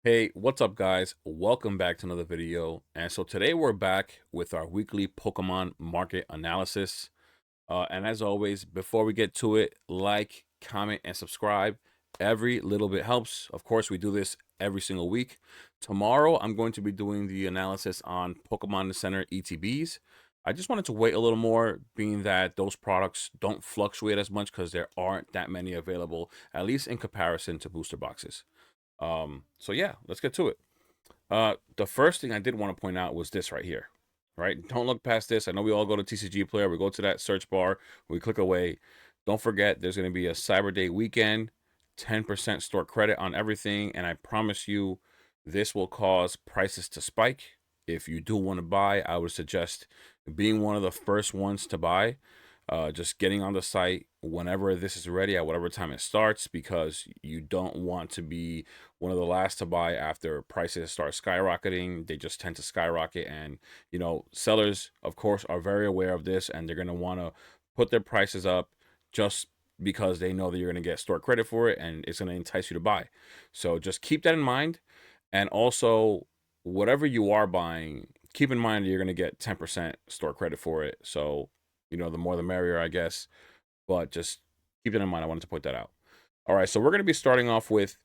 Hey, what's up guys? Welcome back to another video. And so today we're back with our weekly Pokemon market analysis. And as always, before we get to it, like, comment, and subscribe. Every little bit helps. Of course, we do this every single week. Tomorrow, I'm going to be doing the analysis on Pokemon Center ETBs. I just wanted to wait a little more, being that those products don't fluctuate as much because there aren't that many available, at least in comparison to booster boxes. So yeah, let's get to it. The first thing I did want to point out was this right here, right? Don't look past this. I know we all go to TCG Player. We go to that search bar. We click away. Don't forget, there's going to be a Cyber Day weekend, 10% store credit on everything, and I promise you, this will cause prices to spike. If you do want to buy, I would suggest being one of the first ones to buy. Just getting on the site whenever this is ready at whatever time it starts, because you don't want to be one of the last to buy after prices start skyrocketing. They just tend to skyrocket, and sellers, of course, are very aware of this, and they're going to want to put their prices up just because they know that you're going to get store credit for it, and it's going to entice you to buy. So just keep that in mind. And also, whatever you are buying, keep in mind that you're going to get 10% store credit for it. So the more the merrier, I guess. But just keep that in mind. I wanted to point that out. All right, so we're going to be starting off with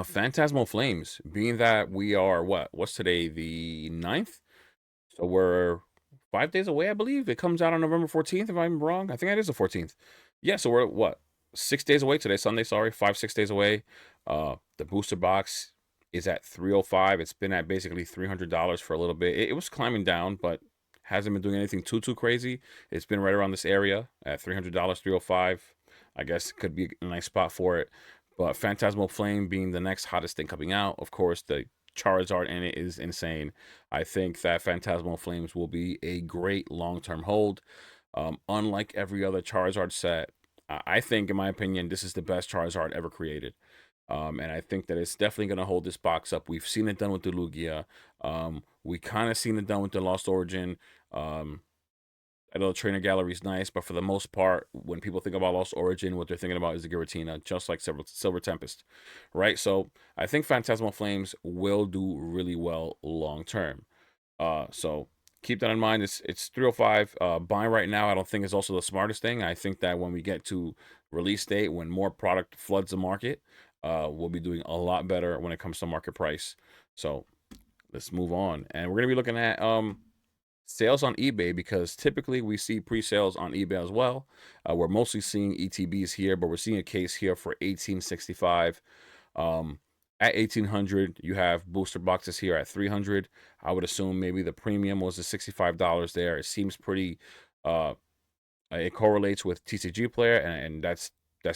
Phantasmal Flames, being that we are, what's today, the 9th? So we're 5 days away, I believe. It comes out on November 14th, if I'm wrong. I think it is the 14th. Yeah, so we're, 6 days away today, Sunday, sorry, 6 days away. The booster box is at 305. It's been at basically $300 for a little bit. It was climbing down, but hasn't been doing anything too crazy. It's been right around this area at $300, 305. I guess it could be a nice spot for it. But Phantasmal Flame being the next hottest thing coming out, of course, the Charizard in it is insane. I think that Phantasmal Flames will be a great long-term hold. Unlike every other Charizard set, I think, in my opinion, this is the best Charizard ever created. And I think that it's definitely going to hold this box up. We've seen it done with the Lugia. We kind of seen it done with the Lost Origin. I know the trainer gallery is nice, but for the most part, when people think about Lost Origin, what they're thinking about is the Giratina, just like Silver Tempest, right? So I think Phantasmal Flames will do really well long term. So keep that in mind. It's 305. Buying right now, I don't think is also the smartest thing. I think that when we get to release date, when more product floods the market, we'll be doing a lot better when it comes to market price. So let's move on, and we're gonna be looking at sales on eBay, because typically we see pre-sales on eBay as well. We're mostly seeing ETBs here, but we're seeing a case here for 1865. At 1800, you have booster boxes here at 300. I would assume maybe the premium was the $65 there. It seems pretty. It correlates with TCG Player, and that's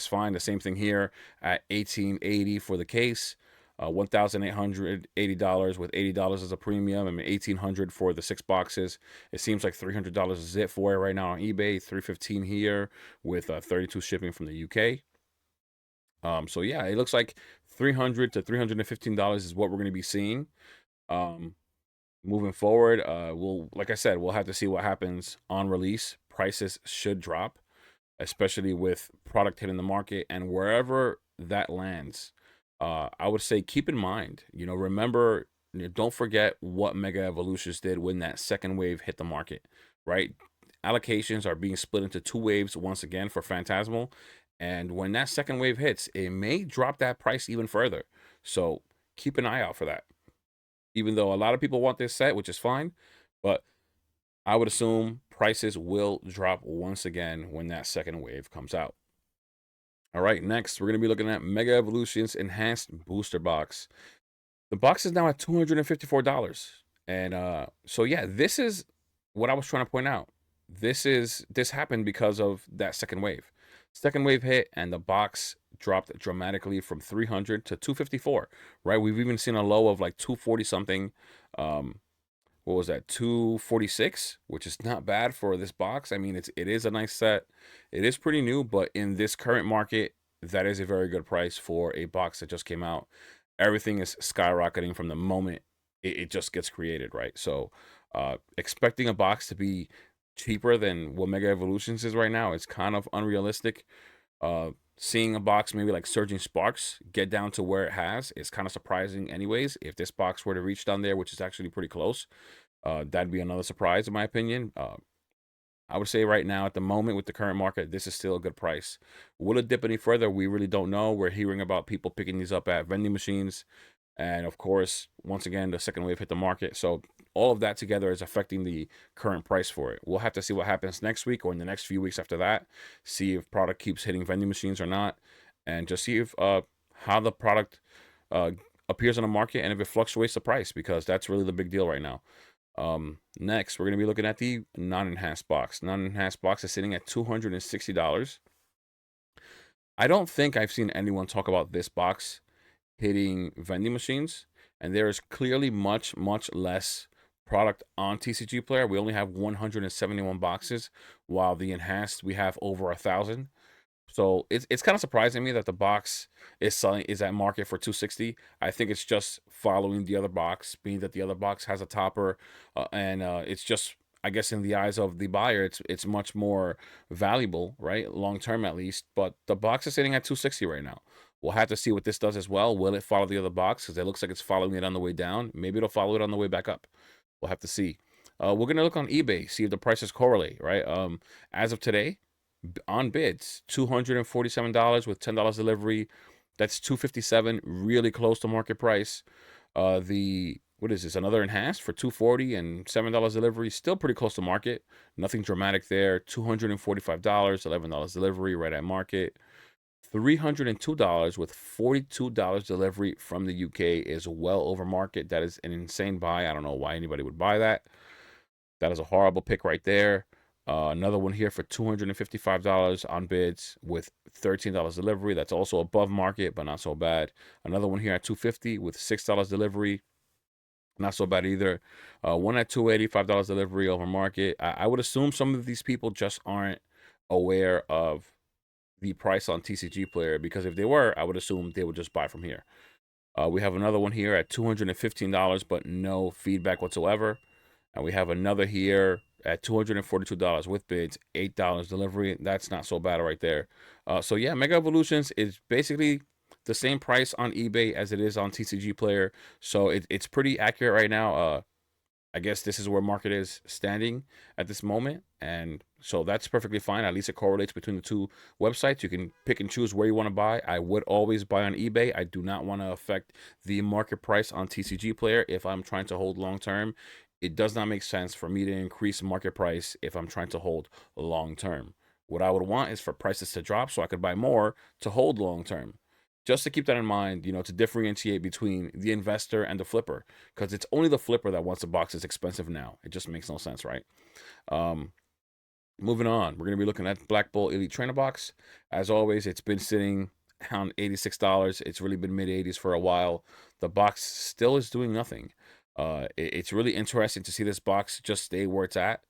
fine. The same thing here at 1880 for the case. $1,880 with $80 as a premium, and 1,800 for the 6 boxes. It seems like $300 is it for it right now on eBay. 315 here with 32 shipping from the UK. So yeah, it looks like $300 to $315 is what we're going to be seeing. Moving forward, like I said, we'll have to see what happens on release. Prices should drop, especially with product hitting the market, and wherever that lands. I would say keep in mind, remember, don't forget what Mega Evolutions did when that second wave hit the market, right? Allocations are being split into 2 waves once again for Phantasmal, and when that second wave hits, it may drop that price even further. So keep an eye out for that. Even though a lot of people want this set, which is fine, but I would assume prices will drop once again when that second wave comes out. All right, next we're going to be looking at Mega Evolutions Enhanced Booster Box. The box is now at $254. And so yeah, this is what I was trying to point out. This happened because of that second wave. Second wave hit and the box dropped dramatically from 300 to 254, right? We've even seen a low of like 240 something. What was that, 246, which is not bad for this box. I mean, it is a nice set. It is pretty new, but in this current market, that is a very good price for a box that just came out. Everything is skyrocketing from the moment it just gets created, right? So expecting a box to be cheaper than what Mega Evolutions is right now, it's kind of unrealistic. seeing a box maybe like Surging Sparks get down to where it has is kind of surprising anyways. If this box were to reach down there, which is actually pretty close, that'd be another surprise in my opinion. I would say right now, at the moment, with the current market, this is still a good price. Will it dip any further? We really don't know. We're hearing about people picking these up at vending machines. And of course, once again, the second wave hit the market. So all of that together is affecting the current price for it. We'll have to see what happens next week or in the next few weeks after that. See if product keeps hitting vending machines or not. And just see if how the product uh, appears on the market and if it fluctuates the price, because that's really the big deal right now. Next, we're going to be looking at the non-enhanced box. Non-enhanced box is sitting at $260. I don't think I've seen anyone talk about this box hitting vending machines, and there is clearly much, much less product on TCG Player. We only have 171 boxes, while the enhanced we have over 1,000. So it's kind of surprising me that the box is at market for 260. I think it's just following the other box, being that the other box has a topper, and it's just, I guess, in the eyes of the buyer, it's much more valuable, right? Long term at least. But the box is sitting at 260 right now. We'll have to see what this does as well. Will it follow the other box? Because it looks like it's following it on the way down. Maybe it'll follow it on the way back up. We'll have to see. We're gonna look on eBay, see if the prices correlate, right? As of today, on bids, $247 with $10 delivery. That's $257, really close to market price. The what is this? Another enhanced for $240 and $7 delivery, still pretty close to market. Nothing dramatic there. $245, $11 delivery, right at market. $302 with $42 delivery from the UK is well over market. That is an insane buy. I don't know why anybody would buy that. That is a horrible pick right there. Another one here for $255 on bids with $13 delivery. That's also above market, but not so bad. Another one here at $250 with $6 delivery. Not so bad either. One at $280, $5 delivery over market. I would assume some of these people just aren't aware of the price on TCG Player, because if they were, I would assume they would just buy from here. We have another one here at $215, but no feedback whatsoever. And we have another here at $242 with bids, $8 delivery. That's not so bad right there. So yeah, Mega Evolutions is basically the same price on eBay as it is on TCG Player. So it's pretty accurate right now. I guess this is where market is standing at this moment, and so that's perfectly fine. At least it correlates between the two websites. You can pick and choose where you want to buy. I would always buy on eBay. I do not want to affect the market price on TCG Player if I'm trying to hold long term. It does not make sense for me to increase market price if I'm trying to hold long term. What I would want is for prices to drop so I could buy more to hold long term. Just to keep that in mind, to differentiate between the investor and the flipper, because it's only the flipper that wants a box that's expensive now. It just makes no sense, right? Um, Moving on, we're going to be looking at Black Bull Elite Trainer Box. As always, it's been sitting around $86. It's really been mid 80s for a while. The box still is doing nothing. It's really interesting to see this box just stay where it's at.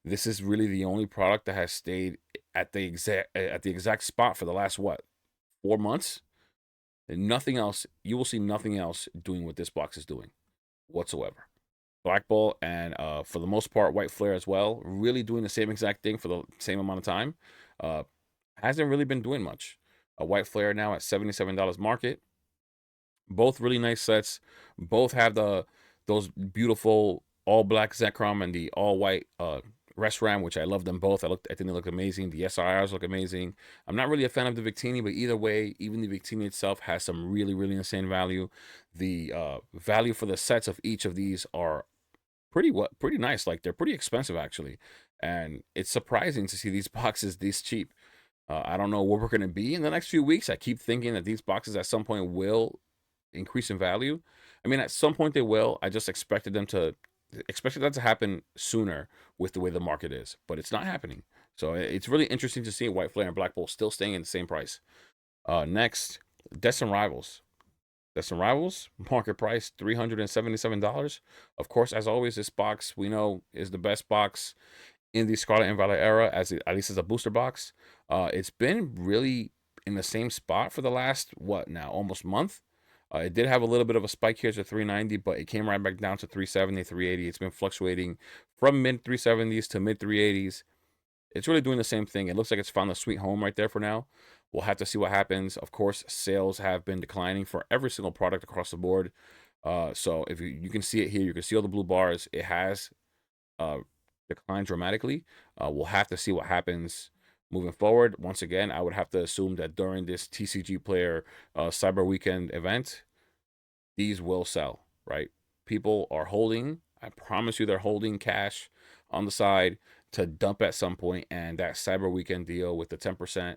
This is really the only product that has stayed at the exact spot for the last 4 months. And nothing else, you will see nothing else doing what this box is doing whatsoever. Black Bull and for the most part White Flare as well, really doing the same exact thing for the same amount of time. Hasn't really been doing much. A White Flare now at $77 market. Both really nice sets. Both have those beautiful all black Zekrom and the all white Resram, which I love them both. I think they look amazing. The SRRs look amazing. I'm not really a fan of the Victini, but either way, even the Victini itself has some really, really insane value. The value for the sets of each of these are pretty nice. Like, they're pretty expensive actually, and it's surprising to see these boxes this cheap. I don't know where we're going to be in the next few weeks. I keep thinking that these boxes at some point will increase in value. I mean, at some point they will. I just expected that to happen sooner with the way the market is, but it's not happening. So it's really interesting to see White Flare and Black Bull still staying in the same price. Next, Destined Rivals. Destined Rivals, market price $377. Of course, as always, this box we know is the best box in the Scarlet and Violet era, at least as a booster box. It's been really in the same spot for the last, almost month. It did have a little bit of a spike here to 390, but it came right back down to 370, 380. It's been fluctuating from mid 370s to mid 380s. It's really doing the same thing. It looks like it's found a sweet home right there for now. We'll have to see what happens. Of course, sales have been declining for every single product across the board. So if you can see it here, you can see all the blue bars. It has uh, declined dramatically. We'll have to see what happens moving forward. Once again, I would have to assume that during this TCG Player Cyber Weekend event, these will sell, right? People are holding. I promise you, they're holding cash on the side to dump at some point, and that Cyber Weekend deal with the 10%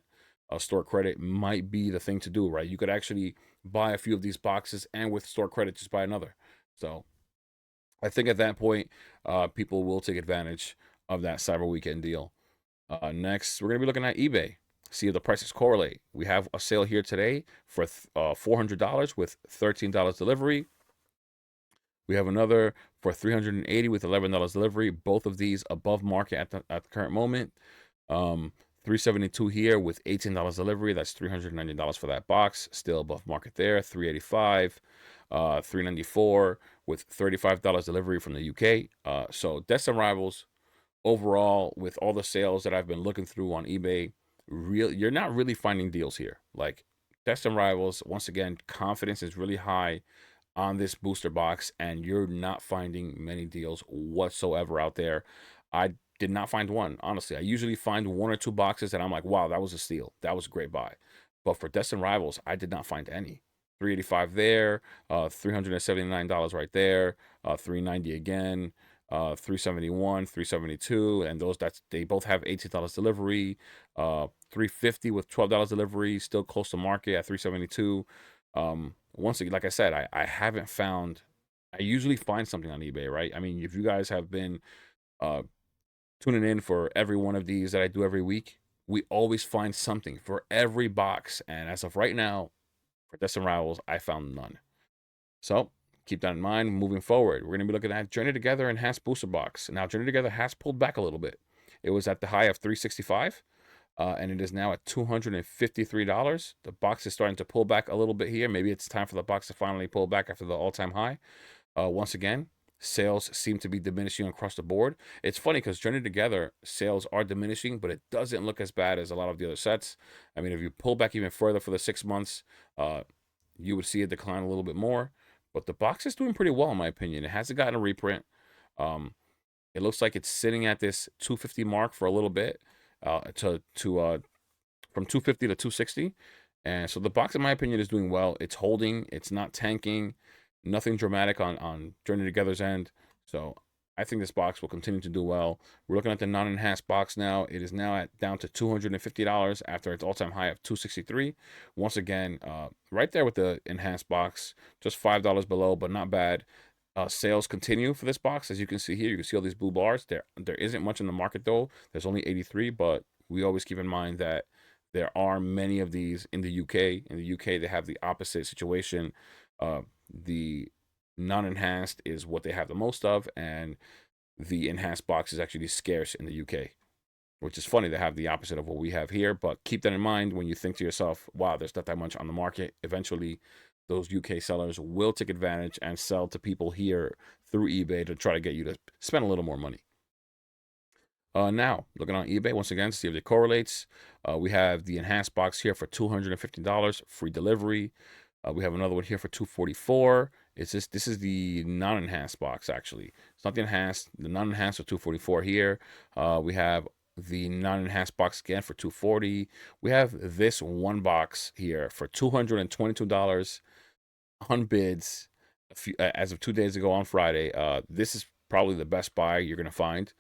store credit might be the thing to do, right? You could actually buy a few of these boxes, and with store credit, just buy another. So I think at that point, people will take advantage of that Cyber Weekend deal. Next, we're going to be looking at eBay. See if the prices correlate. We have a sale here today for $400 with $13 delivery. We have another for $380 with $11 delivery. Both of these above market at the current moment. 372 here with $18 delivery. That's $390 for that box. Still above market there. 385, 394 with $35 delivery from the UK. So Destined Rivals overall, with all the sales that I've been looking through on eBay, you're not really finding deals here. Like Destined Rivals, once again, confidence is really high on this booster box, and you're not finding many deals whatsoever out there. I did not find one, honestly. I usually find one or two boxes that I'm like, wow, that was a steal. That was a great buy. But for Destined Rivals, I did not find any. 385 there, $379 right there, 390 again, 371, 372, and they both have $18 delivery, 350 with $12 delivery, still close to market at 372. Once again, like I said, I haven't found. I usually find something on eBay, right? I mean, if you guys have been uh tuning in for every one of these that I do every week, we always find something for every box. And as of right now, for Destined Rivals, I found none. So keep that in mind moving forward. We're going to be looking at Journey Together Enhanced Booster Box. Now, Journey Together has pulled back a little bit. It was at the high of 365, and it is now at $253. The box is starting to pull back a little bit here. Maybe it's time for the box to finally pull back after the all-time high. Once again, sales seem to be diminishing across the board. It's funny because Journey Together sales are diminishing, but it doesn't look as bad as a lot of the other sets. I mean, if you pull back even further for the 6 months, you would see it decline a little bit more. But the box is doing pretty well, in my opinion. It hasn't gotten a reprint. It looks like it's sitting at this 250 mark for a little bit, from 250 to 260. And so the box, in my opinion, is doing well. It's holding. It's not tanking. Nothing dramatic on Journey Together's end. So I think this box will continue to do well. We're looking at the non-enhanced box now. It is now down to $250 after its all-time high of $263. Once again, right there with the enhanced box, just $5 below, but not bad. Sales continue for this box, as you can see here. You can see all these blue bars. There isn't much in the market though. There's only 83, but we always keep in mind that there are many of these in the UK. In the UK, they have the opposite situation. The non-enhanced is what they have the most of, and the enhanced box is actually scarce in the UK, which is funny to have the opposite of what we have here. But keep that in mind when you think to yourself, wow, there's not that much on the market. Eventually, those UK sellers will take advantage and sell to people here through eBay to try to get you to spend a little more money. Now, looking on eBay, once again, to see if it correlates. We have the enhanced box here for $250, free delivery. We have another one here for $244. This is the non-enhanced box, actually. It's not the enhanced. The non-enhanced for $244 here. We have the non-enhanced box again for $240. We have this one box here for $222 on bids as of 2 days ago on Friday. This is probably the best buy you're going to find.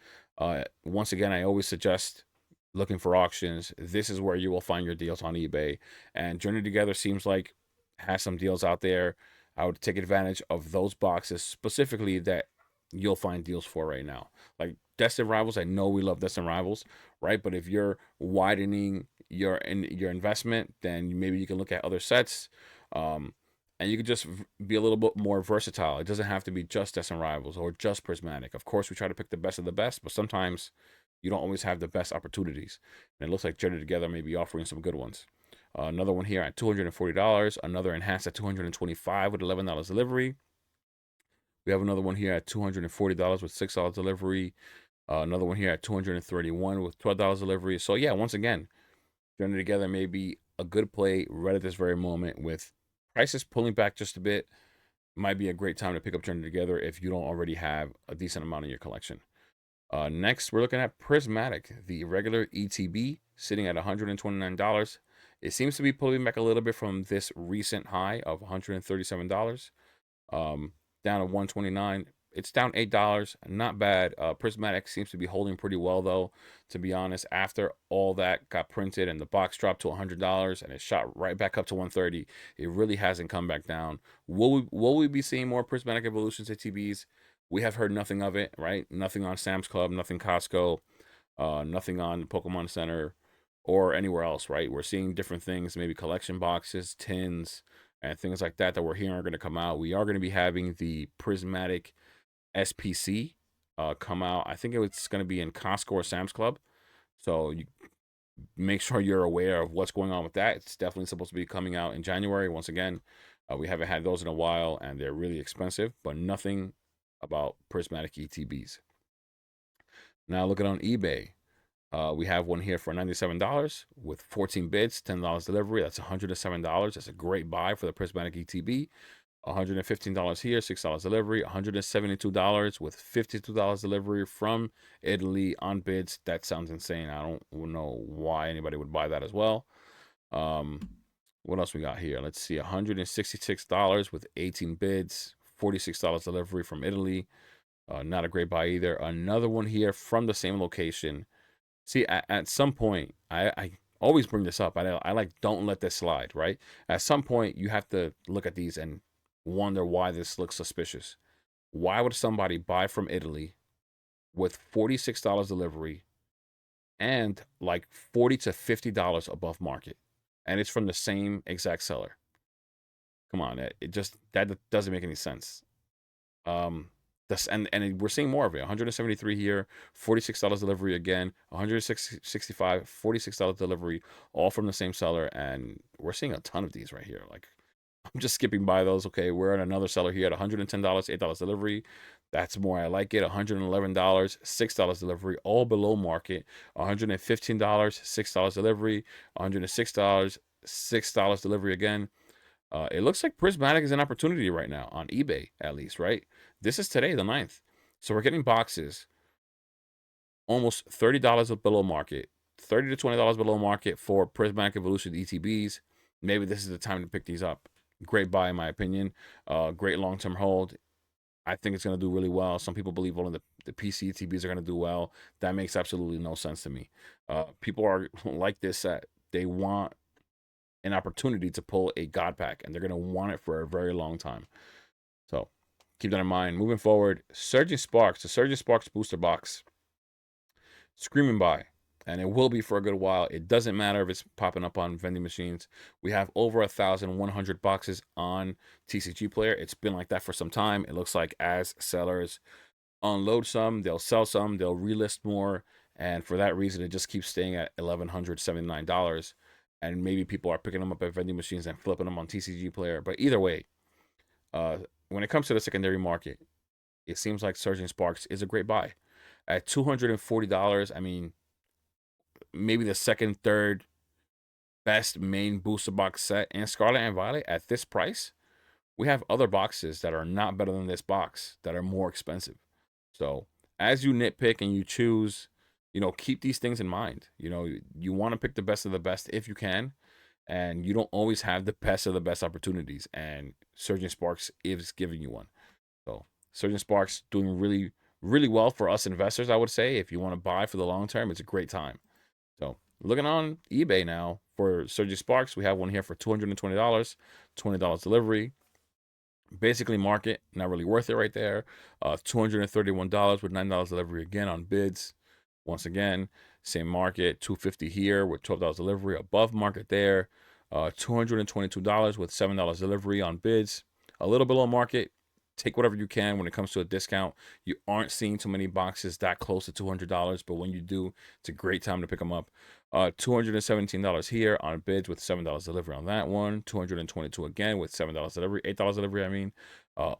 Once again, I always suggest looking for auctions. This is where you will find your deals on eBay. And Journey Together seems like has some deals out there. I would take advantage of those boxes specifically that you'll find deals for right now. Like Destined Rivals, I know we love Destined Rivals, right? But if you're widening your investment, then maybe you can look at other sets. And you can just be a little bit more versatile. It doesn't have to be just Destined Rivals or just Prismatic. Of course, we try to pick the best of the best, but sometimes you don't always have the best opportunities. And it looks like Journey Together may be offering some good ones. Another one here at $240. Another enhanced at $225 with $11 delivery. We have another one here at $240 with $6 delivery. Another one here at $231 with $12 delivery. So yeah, once again, Journey Together may be a good play right at this very moment. With prices pulling back just a bit, might be a great time to pick up Journey Together if you don't already have a decent amount in your collection. Next, we're looking at Prismatic, the regular ETB, sitting at $129. It seems to be pulling back a little bit from this recent high of $137. Down to 129. It's down $8. Not bad. Prismatic seems to be holding pretty well, though, to be honest. After all that got printed and the box dropped to $100 and it shot right back up to 130, it really hasn't come back down. Will we be seeing more Prismatic Evolutions ATBs? We have heard nothing of it, right? Nothing on Sam's Club, nothing Costco, nothing on Pokemon Center or anywhere else, right? We're seeing different things, maybe collection boxes, tins, and things like that we're hearing are going to come out. We are going to be having the Prismatic SPC come out. I think it's going to be in Costco or Sam's Club. So you make sure you're aware of what's going on with that. It's definitely supposed to be coming out in January. Once again, we haven't had those in a while, and they're really expensive, but nothing about Prismatic ETBs. Now looking on eBay, we have one here for $97 with 14 bids, $10 delivery. That's $107. That's a great buy for the Prismatic ETB. $115 here, $6 delivery. $172 with $52 delivery from Italy on bids. That sounds insane. I don't know why anybody would buy that as well. What else we got here? Let's see. $166 with 18 bids, $46 delivery from Italy. Not a great buy either. Another one here from the same location. See, at some point, I always bring this up. I like, don't let this slide, right? At some point, you have to look at these and wonder why this looks suspicious. Why would somebody buy from Italy with $46 delivery and like $40 to $50 above market? And it's from the same exact seller. Come on, that doesn't make any sense. And we're seeing more of it. 173 here, $46 delivery again, 165, $46 delivery, all from the same seller, and we're seeing a ton of these right here. Like, I'm just skipping by those. Okay, we're at another seller here at $110, $8 delivery. That's more. I like it. $111, $6 delivery, all below market. $115, $6 delivery, $106, $6 delivery again. It looks like Prismatic is an opportunity right now on eBay, at least, right? This is today, the 9th. So we're getting boxes almost $30 below market, $30 to $20 below market for Prismatic Evolution ETBs. Maybe this is the time to pick these up. Great buy, in my opinion. Great long-term hold. I think it's going to do really well. Some people believe only the PC ETBs are going to do well. That makes absolutely no sense to me. People are like this, that they want an opportunity to pull a God pack, and they're going to want it for a very long time. So keep that in mind. Moving forward, Surging Sparks, the Surging Sparks booster box. Screaming buy, and it will be for a good while. It doesn't matter if it's popping up on vending machines. We have over 1,100 boxes on TCG Player. It's been like that for some time. It looks like as sellers unload some, they'll sell some, they'll relist more, and for that reason, it just keeps staying at $1,179. And maybe people are picking them up at vending machines and flipping them on TCG Player. But either way, when it comes to the secondary market, it seems like Surging Sparks is a great buy. At $240, I mean, maybe the second, third best main booster box set in Scarlet and Violet at this price. We have other boxes that are not better than this box that are more expensive. So as you nitpick and you choose, keep these things in mind. You want to pick the best of the best if you can, and you don't always have the best of the best opportunities, and Surging Sparks is giving you one. So Surging Sparks doing really, really well for us investors, I would say. If you want to buy for the long term, it's a great time. So looking on eBay now for Surging Sparks, we have one here for $220, $20 delivery. Basically market, not really worth it right there. $231 with $9 delivery again on bids. Once again, same market, $250 here with $12 delivery, above market there. $222 with $7 delivery on bids. A little below market. Take whatever you can when it comes to a discount. You aren't seeing too many boxes that close to $200, but when you do, it's a great time to pick them up. $217 here on bids with $7 delivery on that one. $222 again with $7 delivery, $8 delivery, I mean.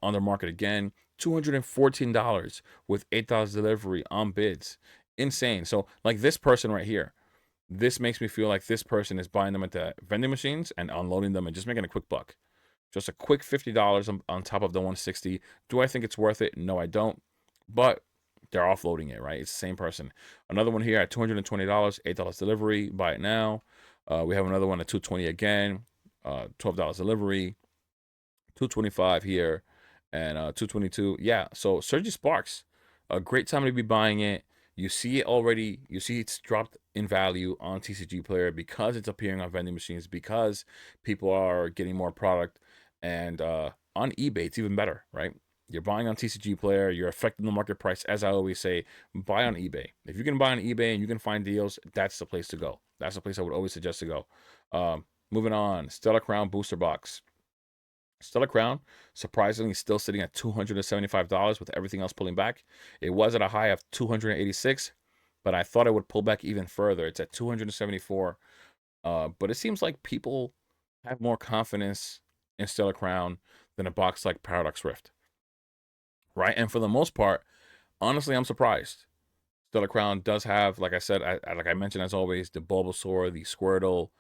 Under market again, $214 with $8 delivery on bids. Insane. So like this person right here, this makes me feel like this person is buying them at the vending machines and unloading them and just making a quick buck. Just a quick $50 on top of the 160. Do I think it's worth it? No, I don't. But they're offloading it, right? It's the same person. Another one here at $220, $8 delivery. Buy it now. We have another one at $220 again, $12 delivery. $225 here, and $222. Yeah, so Surgy Sparks, a great time to be buying it. You see it already. You see it's dropped in value on TCG Player because it's appearing on vending machines, because people are getting more product, and on eBay it's even better, right? You're buying on TCG Player, you're affecting the market price. As I always say, buy on eBay. If you can buy on eBay and you can find deals, that's the place to go. That's the place I would always suggest to go. Moving on, Stellar Crown Booster Box. Stellar Crown, surprisingly, still sitting at $275 with everything else pulling back. It was at a high of 286, but I thought it would pull back even further. It's at 274. But it seems like people have more confidence in Stellar Crown than a box like Paradox Rift, right? And for the most part, honestly, I'm surprised. Stellar Crown does have, like I said, like I mentioned, as always, the Bulbasaur, the Squirtle.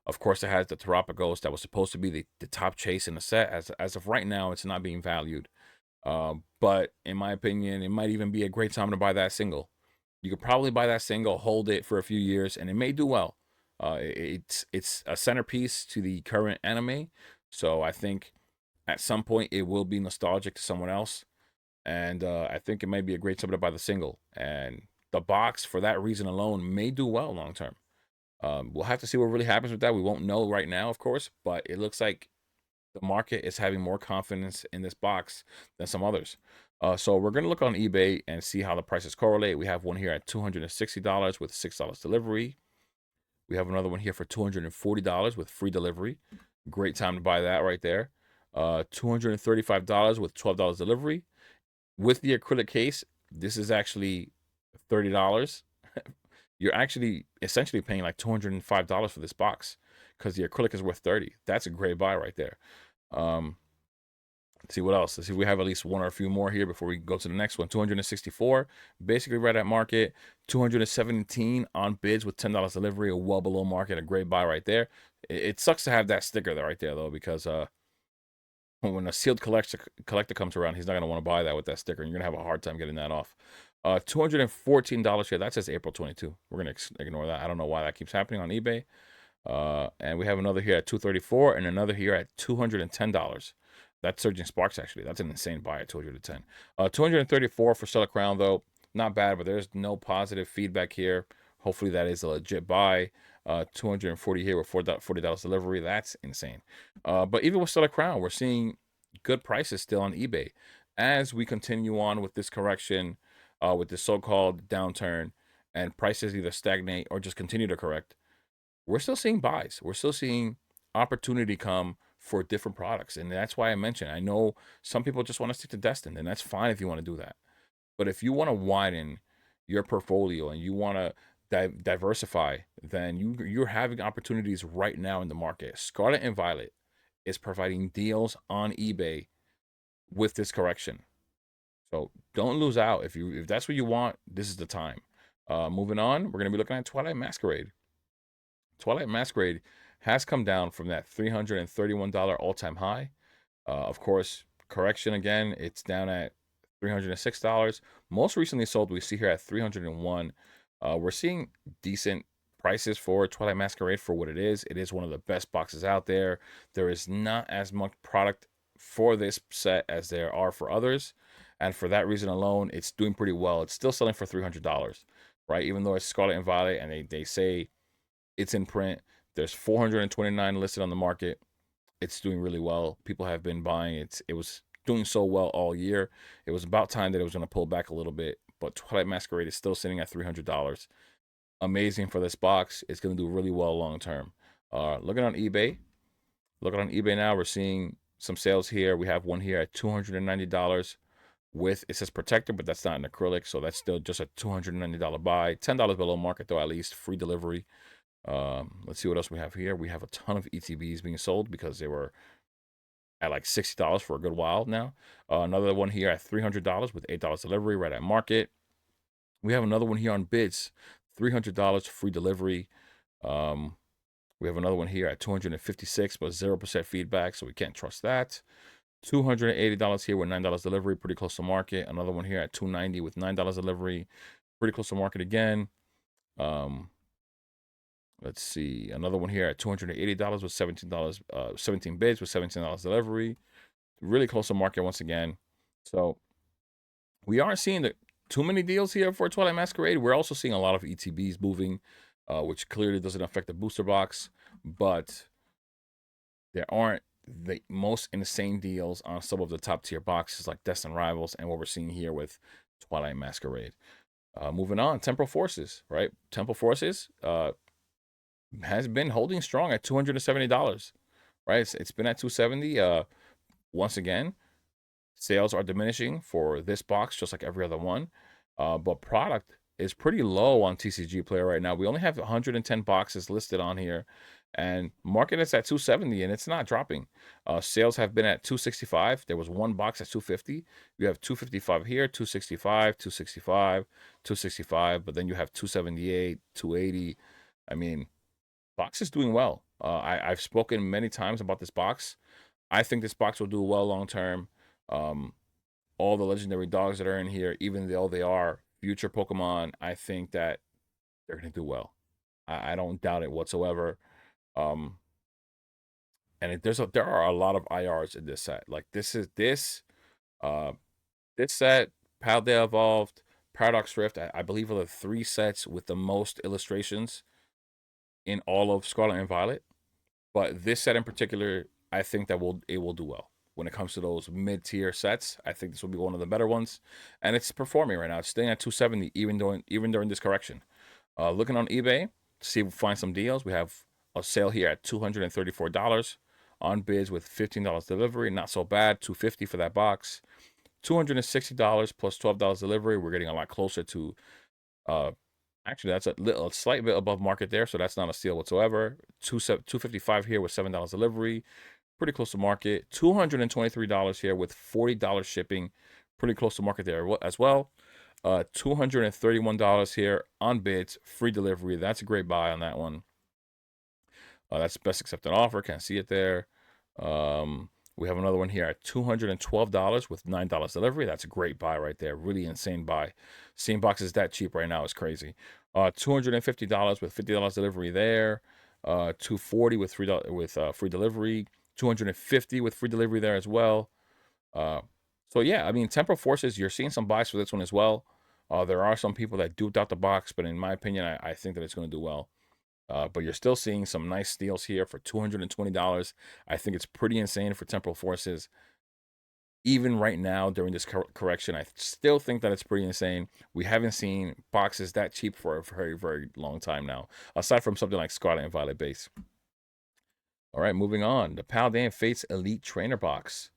Of course, it has the Terapagos that was supposed to be the top chase in the set. As of right now, it's not being valued. But in my opinion, it might even be a great time to buy that single. You could probably buy that single, hold it for a few years, and it may do well. It's a centerpiece to the current anime, so I think at some point it will be nostalgic to someone else, and I think it might be a great time to buy the single. And the box, for that reason alone, may do well long term. We'll have to see what really happens with that. We won't know right now, of course, but it looks like the market is having more confidence in this box than some others. So we're going to look on eBay and see how the prices correlate. We have one here at $260 with $6 delivery. We have another one here for $240 with free delivery. Great time to buy that right there. $235 with $12 delivery. With the acrylic case, this is actually $30. You're actually essentially paying like $205 for this box because the acrylic is worth $30. That's a great buy right there. Let's see what else. Let's see if we have at least one or a few more here before we go to the next one. 264, basically right at market. 217 on bids with $10 delivery, well below market. A great buy right there. It sucks to have that sticker there right there though, because when a sealed collector comes around, he's not gonna want to buy that with that sticker, and you're gonna have a hard time getting that off. $214 here. That says April 22. We're gonna ignore that. I don't know why that keeps happening on eBay. And we have another here at 234 and another here at $210. That's Surging Sparks, actually. That's an insane buy at 210. 234 for Stellar Crown, though. Not bad, but there's no positive feedback here. Hopefully that is a legit buy. 240 here with $40 delivery. That's insane. But even with Stellar Crown, we're seeing good prices still on eBay. As we continue on with this correction, with this so-called downturn, and prices either stagnate or just continue to correct, we're still seeing buys. We're still seeing opportunity come for different products. And that's why I mentioned, I know some people just want to stick to Destined, and that's fine if you want to do that. But if you want to widen your portfolio and you want to diversify, then you're having opportunities right now in the market. Scarlet and Violet is providing deals on eBay with this correction. So don't lose out. If that's what you want, this is the time. Moving on, we're going to be looking at Twilight Masquerade. Twilight Masquerade has come down from that $331 all-time high. Of course, correction again, it's down at $306. Most recently sold, we see here at $301. We're seeing decent prices for Twilight Masquerade for what it is. It is one of the best boxes out there. There is not as much product for this set as there are for others. And for that reason alone, it's doing pretty well. It's still selling for $300, right? Even though it's Scarlet and Violet and they say it's in print. There's 429 listed on the market. It's doing really well. People have been buying it. It was doing so well all year. It was about time that it was going to pull back a little bit. But Twilight Masquerade is still sitting at $300. Amazing for this box. It's going to do really well long term. Looking on eBay. Looking on eBay now, we're seeing some sales here. We have one here at $290 with, it says protector, but that's not an acrylic. So that's still just a $290 buy. $10 below market though, at least. Free delivery. Let's see what else we have here. We have a ton of ETBs being sold because they were at like $60 for a good while now. Another one here at $300 with $8 delivery right at market. We have another one here on bids, $300 free delivery. We have another one here at 256, but 0% feedback, so we can't trust that. $280 here with $9 delivery, pretty close to market. Another one here at 290 with $9 delivery, pretty close to market again. Let's see, another one here at $280 with $17, 17 bids with $17 delivery, really close to market once again. So we aren't seeing too many deals here for Twilight Masquerade. We're also seeing a lot of ETBs moving, which clearly doesn't affect the booster box, but there aren't the most insane deals on some of the top tier boxes like Destined Rivals and what we're seeing here with Twilight Masquerade. Moving on, Temporal Forces, right? Temporal Forces has been holding strong at $270, right? It's been at 270. Once again, sales are diminishing for this box, just like every other one. But product is pretty low on TCG Player right now. We only have 110 boxes listed on here, and market is at 270, and it's not dropping. Sales have been at 265. There was one box at 250. You have 255 here, 265, 265, 265, but then you have 278, 280. I mean, box is doing well. I've spoken many times about this box. I think this box will do well long term. All the legendary dogs that are in here, even though they are future Pokemon, I think that they're going to do well. I don't doubt it whatsoever. And there are a lot of IRs in this set. Like this set, Paldea Evolved, Paradox Rift, I believe are the 3 sets with the most illustrations in all of Scarlet and Violet. But this set in particular, I think that it will do well. When it comes to those mid-tier sets, I think this will be one of the better ones, and it's performing right now. It's staying at 270 even during this correction. Looking on eBay to see if we find some deals. We have a sale here at $234 on bids with $15 delivery. Not so bad. $250 for that box. $260 plus $12 delivery. We're getting a lot closer to. Actually, that's a slight bit above market there, so that's not a steal whatsoever. $255 here with $7 delivery. Pretty close to market. $223 here with $40 shipping. Pretty close to market there as well. $231 here on bids, free delivery. That's a great buy on that one. That's best accepted offer. Can't see it there. We have another one here at $212 with $9 delivery. That's a great buy right there. Really insane buy. Seeing boxes that cheap right now is crazy. $250 with $50 delivery there. $240 with free delivery. $250 with free delivery there as well. So yeah, I mean, Temporal Forces, you're seeing some buys for this one as well. There are some people that duped out the box, but in my opinion, I think that it's going to do well. But you're still seeing some nice steals here for $220. I think it's pretty insane for Temporal Forces. Even right now, during this correction, I still think that it's pretty insane. We haven't seen boxes that cheap for a very, very long time now, aside from something like Scarlet and Violet base. All right, moving on. The Paldean Fates Elite Trainer Box.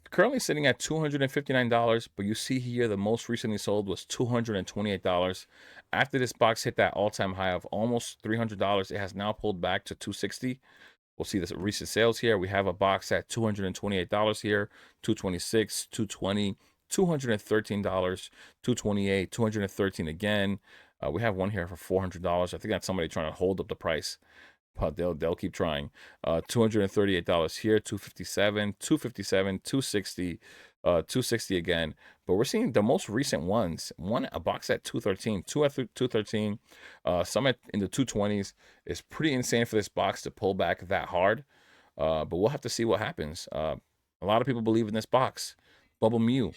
Currently sitting at $259, but you see here the most recently sold was $228. After this box hit that all-time high of almost $300, it has now pulled back to $260. We'll see the recent sales here. We have a box at $228 here, $226, $220, $213, $228, $213 again. We have one here for $400. I think that's somebody trying to hold up the price. But they'll keep trying. $238 here, $257, $257, $260, $260 again. But we're seeing the most recent ones. A box at $213, two at $213, some in the $220s. It's pretty insane for this box to pull back that hard. But we'll have to see what happens. A lot of people believe in this box. Bubble Mew,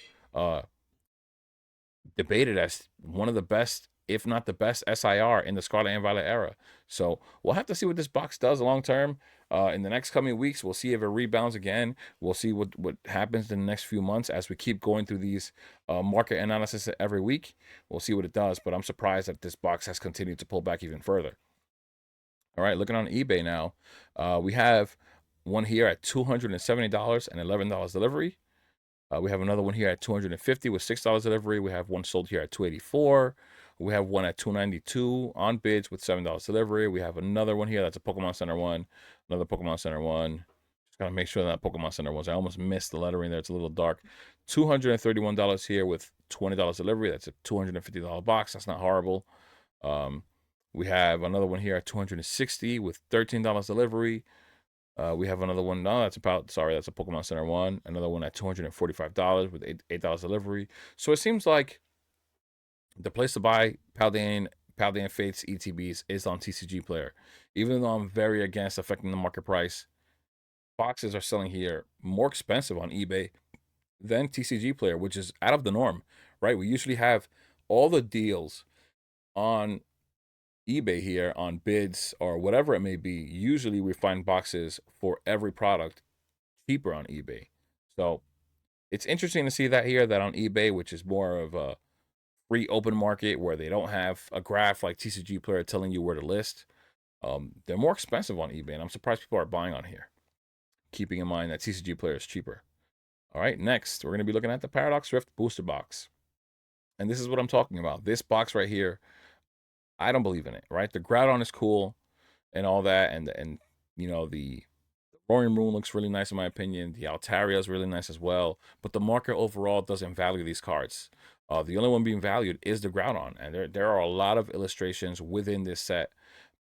debated as one of the best, if not the best SIR in the Scarlet and Violet era. So we'll have to see what this box does long term. In the next coming weeks, we'll see if it rebounds again. We'll see what happens in the next few months as we keep going through these market analysis every week. We'll see what it does, but I'm surprised that this box has continued to pull back even further. All right, looking on eBay now. We have one here at $270 and $11 delivery. We have another one here at $250 with $6 delivery. We have one sold here at $284. We have one at $292 on bids with $7 delivery. We have another one here that's a Pokemon Center one. Another Pokemon Center one. Just gotta make sure that Pokemon Center ones. I almost missed the lettering there. It's a little dark. $231 here with $20 delivery. That's a $250 box. That's not horrible. We have another one here at 260 with $13 delivery. We have another one. No, that's a Pokemon Center one. Another one at $245 with $8 delivery. So it seems like the place to buy Paldean Fates ETBs is on TCG Player. Even though I'm very against affecting the market price, boxes are selling here more expensive on eBay than TCG Player, which is out of the norm, right? We usually have all the deals on eBay here on bids or whatever it may be. Usually we find boxes for every product cheaper on eBay. So it's interesting to see that here, that on eBay, which is more of a free open market where they don't have a graph like TCG Player telling you where to list. They're more expensive on eBay, and I'm surprised people are buying on here, keeping in mind that TCG Player is cheaper. All right, next, we're going to be looking at the Paradox Rift Booster Box. And this is what I'm talking about. This box right here, I don't believe in it, right? The Groudon is cool and all that, and you know, the Roaring Moon looks really nice in my opinion. The Altaria is really nice as well. But the market overall doesn't value these cards. The only one being valued is the Groudon. And there are a lot of illustrations within this set.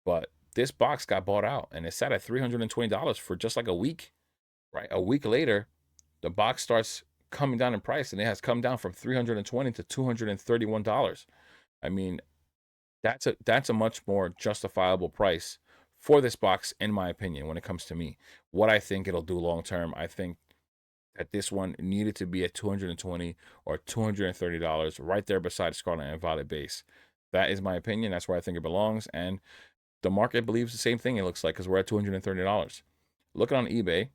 But this box got bought out and it sat at $320 for just like a week, right? A week later, the box starts coming down in price and it has come down from $320 to $231. I mean, that's a much more justifiable price for this box, in my opinion, when it comes to me. What I think it'll do long term, I think that this one needed to be at $220 or $230, right there beside Scarlet and Violet base. That is my opinion. That's where I think it belongs. And the market believes the same thing, it looks like, because we're at $230. Looking on eBay,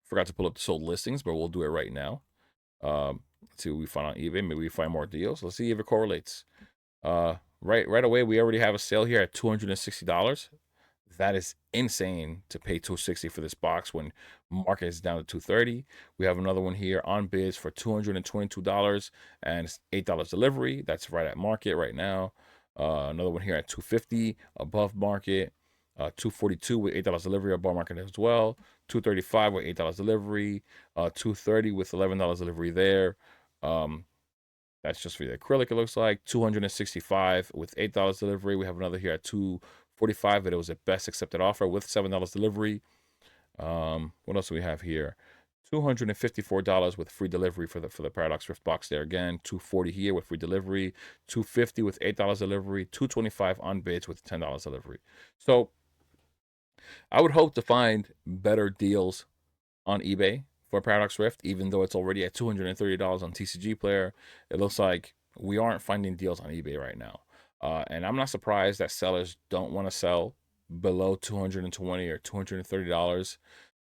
forgot to pull up the sold listings, but we'll do it right now. Let's see what we find on eBay. Maybe we find more deals. Let's see if it correlates. Right away, we already have a sale here at $260. That is insane to pay $260 for this box when market is down to $230. We have another one here on bids for $222 and $8 delivery. That's right at market right now. Another one here at $250 above market. $242 with $8 delivery above market as well. $235 with $8 delivery. $230 with $11 delivery there. That's just for the acrylic, it looks like. $265 with $8 delivery. We have another here at $245, but it was a best accepted offer with $7 delivery. What else do we have here? $254 with free delivery for the Paradox Rift box there again. $240 here with free delivery. $250 with $8 delivery. $225 on bids with $10 delivery. So I would hope to find better deals on eBay for Paradox Rift, even though it's already at $230 on TCG Player. It looks like we aren't finding deals on eBay right now. And I'm not surprised that sellers don't want to sell below $220 or $230.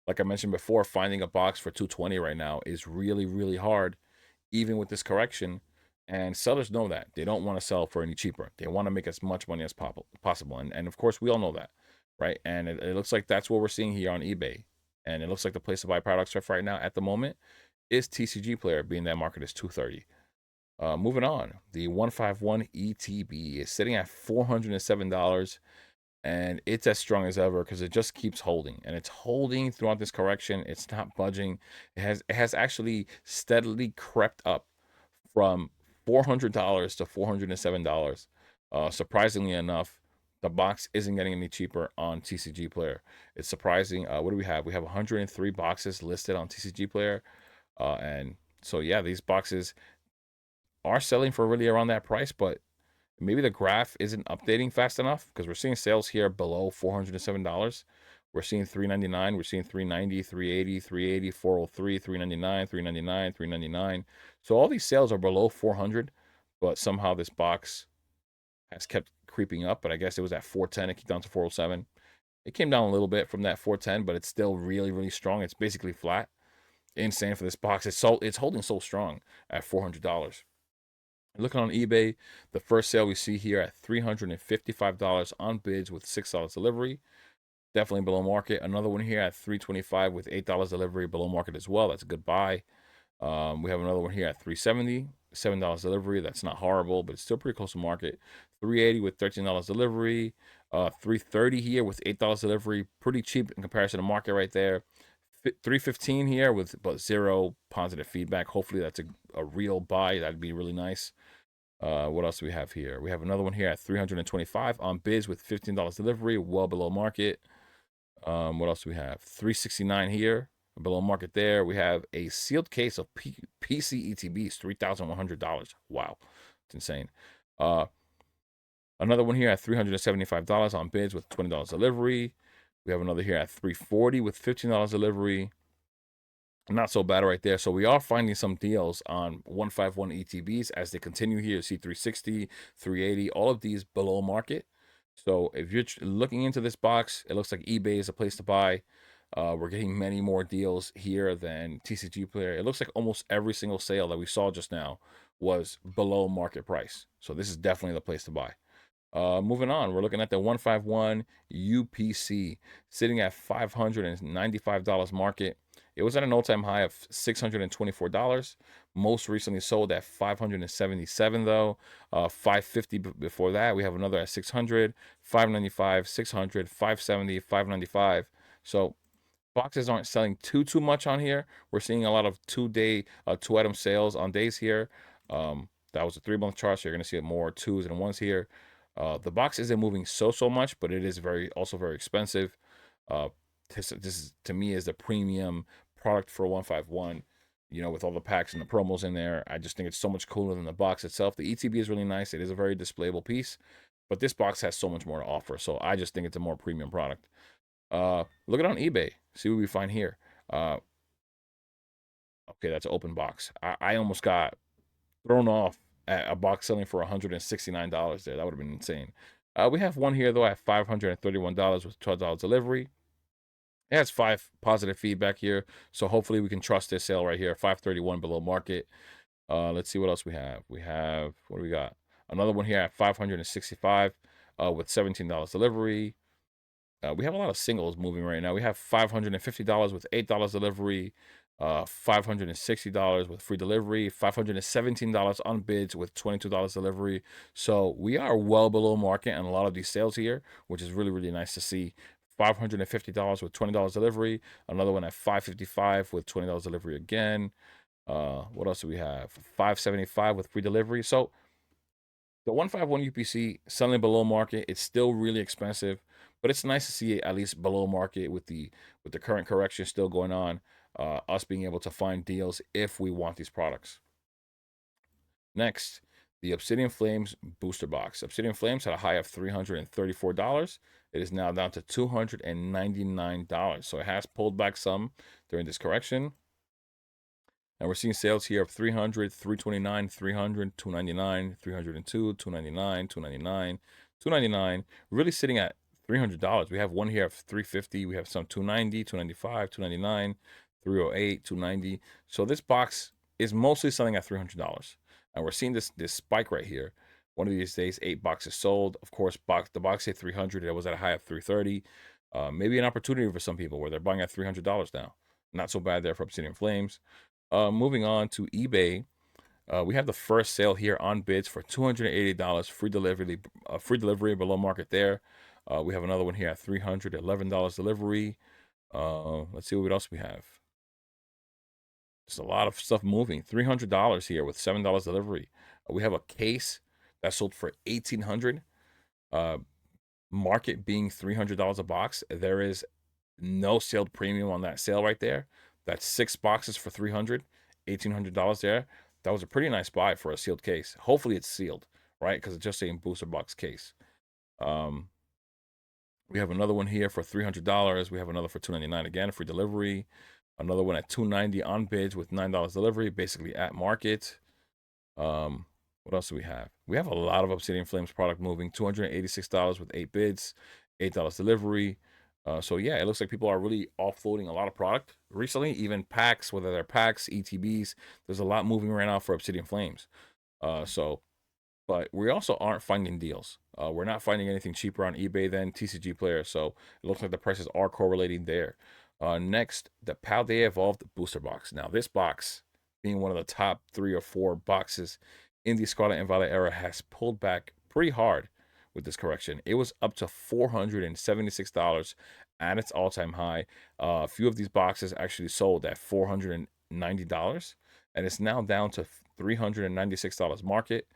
Like I mentioned before, finding a box for $220 right now is really, really hard, even with this correction. And sellers know that. They don't want to sell for any cheaper. They want to make as much money as possible. And of course, we all know that, right? And it looks like that's what we're seeing here on eBay. And it looks like the place to buy Paradox Rift right now at the moment is TCG Player, being that market is $230. Moving on, the 151 ETB is sitting at $407, and it's as strong as ever because it just keeps holding, and it's holding throughout this correction. It's not budging. It has actually steadily crept up from $400 to $407. Surprisingly enough, the box isn't getting any cheaper on TCG Player. It's surprising. What do we have? We have 103 boxes listed on TCG Player. And so, yeah, these boxes are selling for really around that price, but maybe the graph isn't updating fast enough because we're seeing sales here below $407. We're seeing $399, we're seeing $390, $380, $380, $403, $399, $399, $399. So all these sales are below $400, but somehow this box has kept creeping up. But I guess it was at $410, it came down to $407. It came down a little bit from that $410, but it's still really, really strong. It's basically flat. Insane for this box. It's holding so strong at $400. Looking on eBay, the first sale we see here at $355 on bids with $6 delivery. Definitely below market. Another one here at $325 with $8 delivery, below market as well. That's a good buy. We have another one here at $370, $7 delivery. That's not horrible, but it's still pretty close to market. $380 with $13 delivery. $330 here with $8 delivery. Pretty cheap in comparison to market right there. $315 here with but zero positive feedback. Hopefully that's a real buy. That'd be really nice. What else do we have here? We have another one here at 325 on bids with $15 delivery, well below market. What else do we have? 369 here, below market there. We have a sealed case of PC ETBs, $3,100. Wow, it's insane. Another one here at $375 on bids with $20 delivery. We have another here at 340 with $15 delivery. Not so bad right there. So we are finding some deals on 151 ETBs as they continue here. See 360, 380, all of these below market. So if you're looking into this box, it looks like eBay is a place to buy. We're getting many more deals here than TCG Player. It looks like almost every single sale that we saw just now was below market price. So this is definitely the place to buy. Moving on, we're looking at the 151 UPC sitting at $595 market. It was at an all-time high of $624. Most recently sold at $577 though. $550 before that. We have another at $600, $595, $600, $570, $595. So boxes aren't selling too much on here. We're seeing a lot of two-item sales on days here. That was a 3-month chart, so you're going to see more 2s and 1s here. The box isn't moving so much, but it is also very expensive. This is, to me, is the premium product for 151. You know, with all the packs and the promos in there, I just think it's so much cooler than the box itself. The ETB is really nice. It is a very displayable piece, but this box has so much more to offer. So I just think it's a more premium product. Look it on eBay. See what we find here. Okay, that's an open box. I almost got thrown off at a box selling for $169 there. That would have been insane. We have one here though at $531 with $12 delivery. It has 5 positive feedback here, so hopefully we can trust this sale right here. 531 below market. Let's see what else we have. What do we got? Another one here at 565 with $17 delivery. We have a lot of singles moving right now. We have $550 with $8 delivery, $560 with free delivery, $517 on bids with $22 delivery. So we are well below market on a lot of these sales here, which is really nice to see. $550 with $20 delivery. Another one at $555 with $20 delivery again. What else do we have? $575 with free delivery. So the 151 UPC selling below market, it's still really expensive, but it's nice to see it at least below market with the current correction still going on. Us being able to find deals if we want these products. Next, the Obsidian Flames booster box. Obsidian Flames had a high of $334. It is now down to $299. So it has pulled back some during this correction. And we're seeing sales here of $300, $329, $300, $299, $302, $299, $299, $299. Really sitting at $300. We have one here of $350. We have some $290, $295, $299, $308, $290. So this box is mostly selling at $300. And we're seeing this spike right here. One of these days, 8 boxes sold. Of course, the box hit $300. It was at a high of $330. Maybe an opportunity for some people where they're buying at $300 now. Not so bad there for Obsidian Flames. Moving on to eBay, we have the first sale here on bids for $280, free delivery below market there. We have another one here at $311 delivery. Let's see what else we have. Just a lot of stuff moving. $300 here with $7 delivery. We have a case that sold for $1,800. Market being $300 a box. There is no sealed premium on that sale right there. That's 6 boxes for $300, $1,800 there. That was a pretty nice buy for a sealed case. Hopefully it's sealed, right? Because it's just saying booster box case. We have another one here for $300. We have another for $299 again, free delivery. Another one at $290 on bids with $9 delivery, basically at market. What else do we have? We have a lot of Obsidian Flames product moving. $286 with 8 bids, $8 delivery. So yeah, it looks like people are really offloading a lot of product recently, even packs, whether they're packs, ETBs. There's a lot moving right now for Obsidian Flames. But we also aren't finding deals. We're not finding anything cheaper on eBay than TCG Player. So it looks like the prices are correlating there. Next, the Paldea Evolved Booster Box. Now, this box, being one of the top 3 or 4 boxes in the Scarlet and Violet era, has pulled back pretty hard with this correction. It was up to $476 at its all-time high. A few of these boxes actually sold at $490, and it's now down to $396 market.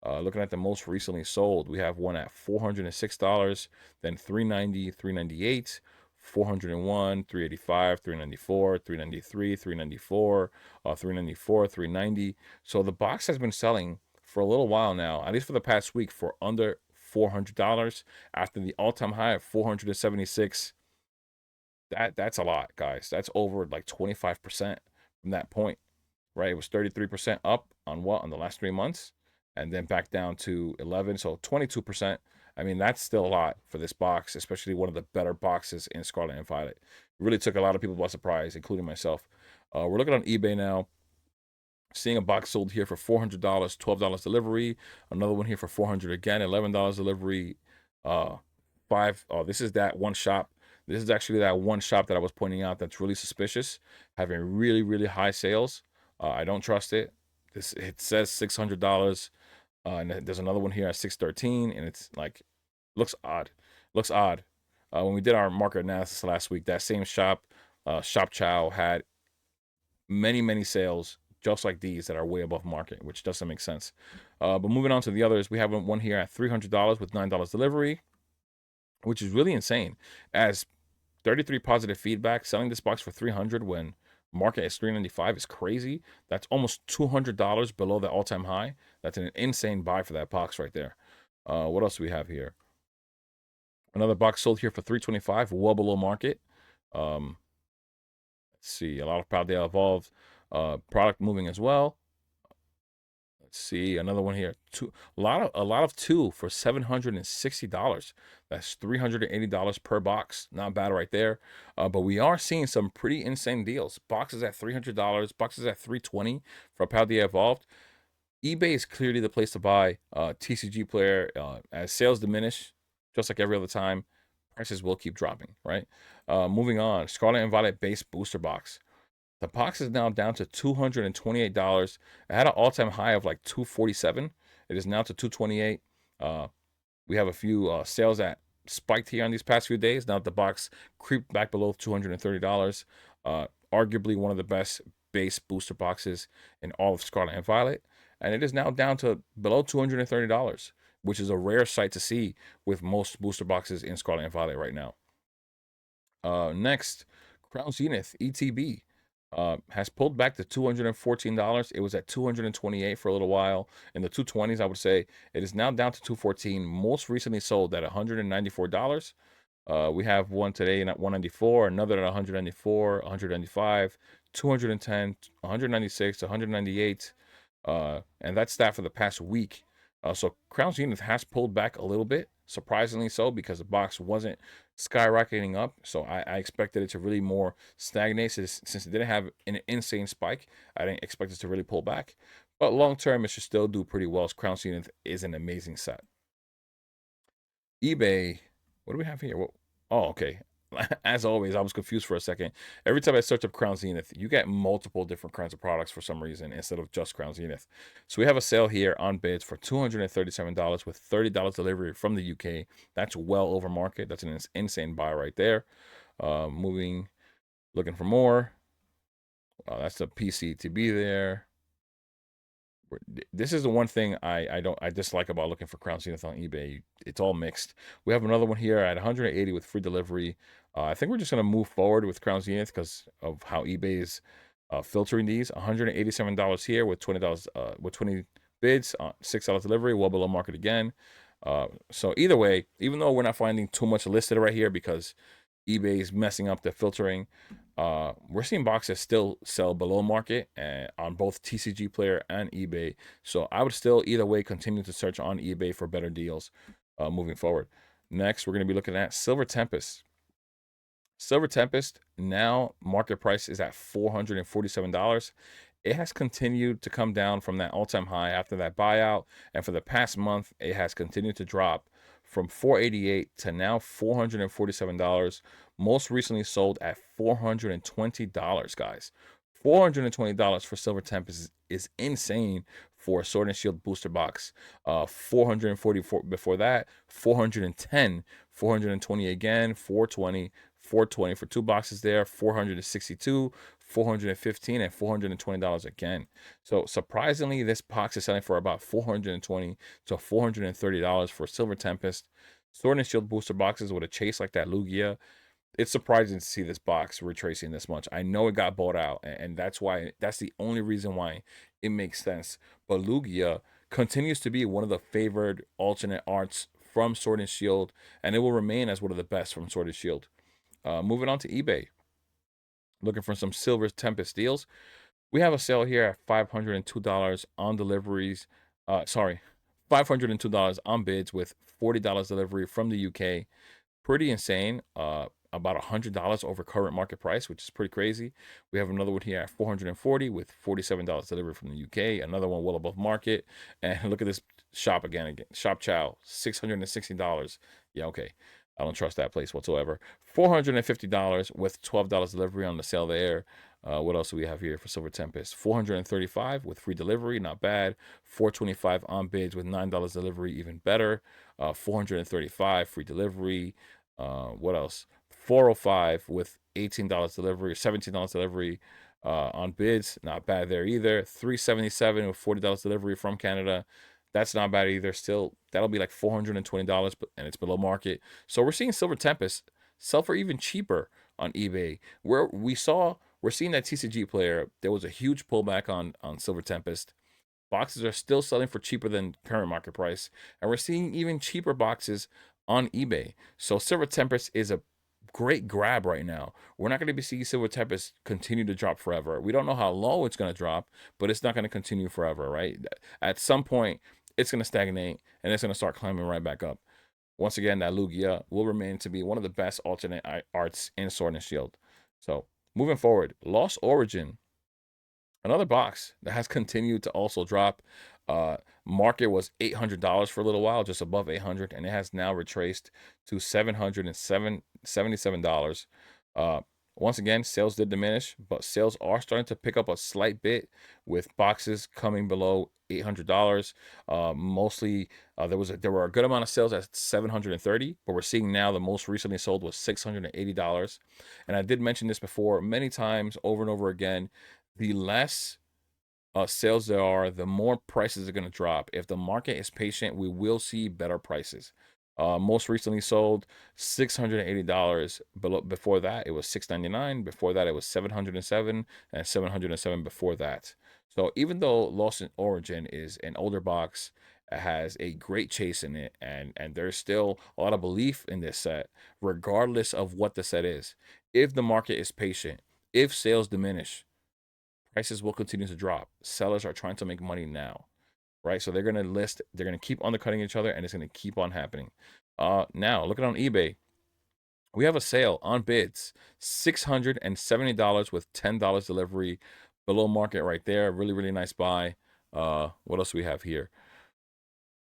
Looking at the most recently sold, we have one at $406, then $390, $398, $401, $385, $394, $393, $394, $394, $390. So the box has been selling for a little while now, at least for the past week, for under $400 after the all-time high of $476. That's a lot, guys. That's over like 25% from that point, right? It was 33% up on what, on the last 3 months, and then back down to 11, so 22%. I mean, that's still a lot for this box, especially one of the better boxes in Scarlet and Violet. It really took a lot of people by surprise, including myself. We're looking on eBay now, seeing a box sold here for $400, $12 delivery. Another one here for $400 again, $11 delivery. This is that one shop. This is actually that one shop that I was pointing out that's really suspicious, having really, really high sales. I don't trust it. It says $600, and there's another one here at $613, and it's like, looks odd. Looks odd. When we did our market analysis last week, that same shop, Shop Chow, had many sales just like these that are way above market, which doesn't make sense. But moving on to the others, we have one here at $300 with $9 delivery, which is really insane. As 33 positive feedback, selling this box for $300 when market is $395 is crazy. That's almost $200 below the all-time high. That's an insane buy for that box right there. What else do we have here? Another box sold here for $325, well below market. Let's see, a lot of Paldea Evolved product moving as well. Let's see, another one here. A lot of two for $760. That's $380 per box. Not bad right there. But we are seeing some pretty insane deals. Boxes at $300, boxes at $320 for Paldea Evolved. eBay is clearly the place to buy TCG player. As sales diminish, just like every other time, prices will keep dropping, right? Moving on, Scarlet and Violet base booster box. The box is now down to $228. It had an all-time high of like $247. It is now to $228. We have a few sales that spiked here on these past few days. Now the box creeped back below $230. Arguably one of the best base booster boxes in all of Scarlet and Violet. And it is now down to below $230, which is a rare sight to see with most booster boxes in Scarlet and Violet right now. Next, Crown Zenith ETB. Has pulled back to $214. It was at $228 for a little while. In the 220s, I would say. It is now down to $214. Most recently sold at $194. We have one today at $194, another at $194, $195, $210, $196, $198. And that's that for the past week. So Crown Zenith has pulled back a little bit, surprisingly so, because the box wasn't skyrocketing up. So I expected it to really more stagnate. Since it didn't have an insane spike, I didn't expect it to really pull back. But long term, it should still do pretty well. Crown Zenith is an amazing set. eBay, what do we have here? Oh, okay. As always, I was confused for a second. Every time I search up Crown Zenith, you get multiple different kinds of products for some reason instead of just Crown Zenith. So we have a sale here on bids for $237 with $30 delivery from the UK. That's well over market. That's an insane buy right there. Looking for more. That's a PC to be there. This is the one thing I dislike about looking for Crown Zenith on eBay. It's all mixed. We have another one here at 180 with free delivery. I think we're just gonna move forward with Crown Zenith because of how eBay is filtering these. $187 here with $20 with 20 bids, $6 delivery, well below market again. So either way, even though we're not finding too much listed right here because eBay is messing up the filtering, we're seeing boxes still sell below market on both TCG Player and eBay. So I would still either way continue to search on eBay for better deals moving forward. Next, we're going to be looking at Silver Tempest. Silver Tempest, now market price is at $447. It has continued to come down from that all-time high after that buyout, and for the past month, it has continued to drop from $488 to now $447. Most recently sold at $420, guys. $420 for Silver Tempest is insane for a Sword and Shield booster box. $444 before that, $410, $420 again, $420, $420 for two boxes there, $462, $415 and $420 again. So surprisingly, this box is selling for about $420 to $430 for Silver Tempest. Sword and Shield booster boxes with a chase like that Lugia. It's surprising to see this box retracing this much. I know it got bought out, and that's the only reason why it makes sense. But Lugia continues to be one of the favored alternate arts from Sword and Shield, and it will remain as one of the best from Sword and Shield. Moving on to eBay, looking for some Silver Tempest deals. We have a sale here at $502 on deliveries. Sorry, $502 on bids with $40 delivery from the UK. Pretty insane. About $100 over current market price, which is pretty crazy. We have another one here at $440 with $47 delivery from the UK. Another one well above market. And look at this shop again. Shop Chow, $660. Yeah, okay. I don't trust that place whatsoever. $450 with $12 delivery on the sale there. What else do we have here for Silver Tempest? $435 with free delivery, not bad. $425 on bids with $9 delivery, even better. $435 free delivery. What else? $405 with $18 delivery, $17 delivery on bids, not bad there either. $377 with $40 delivery from Canada. That's not bad either. Still, that'll be like $420, and it's below market. So we're seeing Silver Tempest sell for even cheaper on eBay. We're seeing that TCG player. There was a huge pullback on Silver Tempest. Boxes are still selling for cheaper than current market price, and we're seeing even cheaper boxes on eBay. So Silver Tempest is a great grab right now. We're not going to be seeing Silver Tempest continue to drop forever. We don't know how low it's going to drop, but it's not going to continue forever, right? At some point, it's going to stagnate and it's going to start climbing right back up. Once again, that Lugia will remain to be one of the best alternate arts in Sword and Shield. So moving forward, Lost Origin, another box that has continued to also drop. Market was $800 for a little while, just above 800, and it has now retraced to $777. Once again, sales did diminish, but sales are starting to pick up a slight bit with boxes coming below $800. Mostly, there were a good amount of sales at 730, but we're seeing now the most recently sold was $680. And I did mention this before many times, over and over again. The less sales there are, the more prices are going to drop. If the market is patient, we will see better prices. Most recently sold $680. Before that, it was $699. Before that, it was $707 and $707 before that. So even though Lost in Origin is an older box, it has a great chase in it, and there's still a lot of belief in this set, regardless of what the set is. If the market is patient, if sales diminish, prices will continue to drop. Sellers are trying to make money now, right? So they're going to keep undercutting each other, and it's going to keep on happening. Now, looking on eBay, we have a sale on bids, $670 with $10 delivery, below market right there. Really, really nice buy. What else do we have here?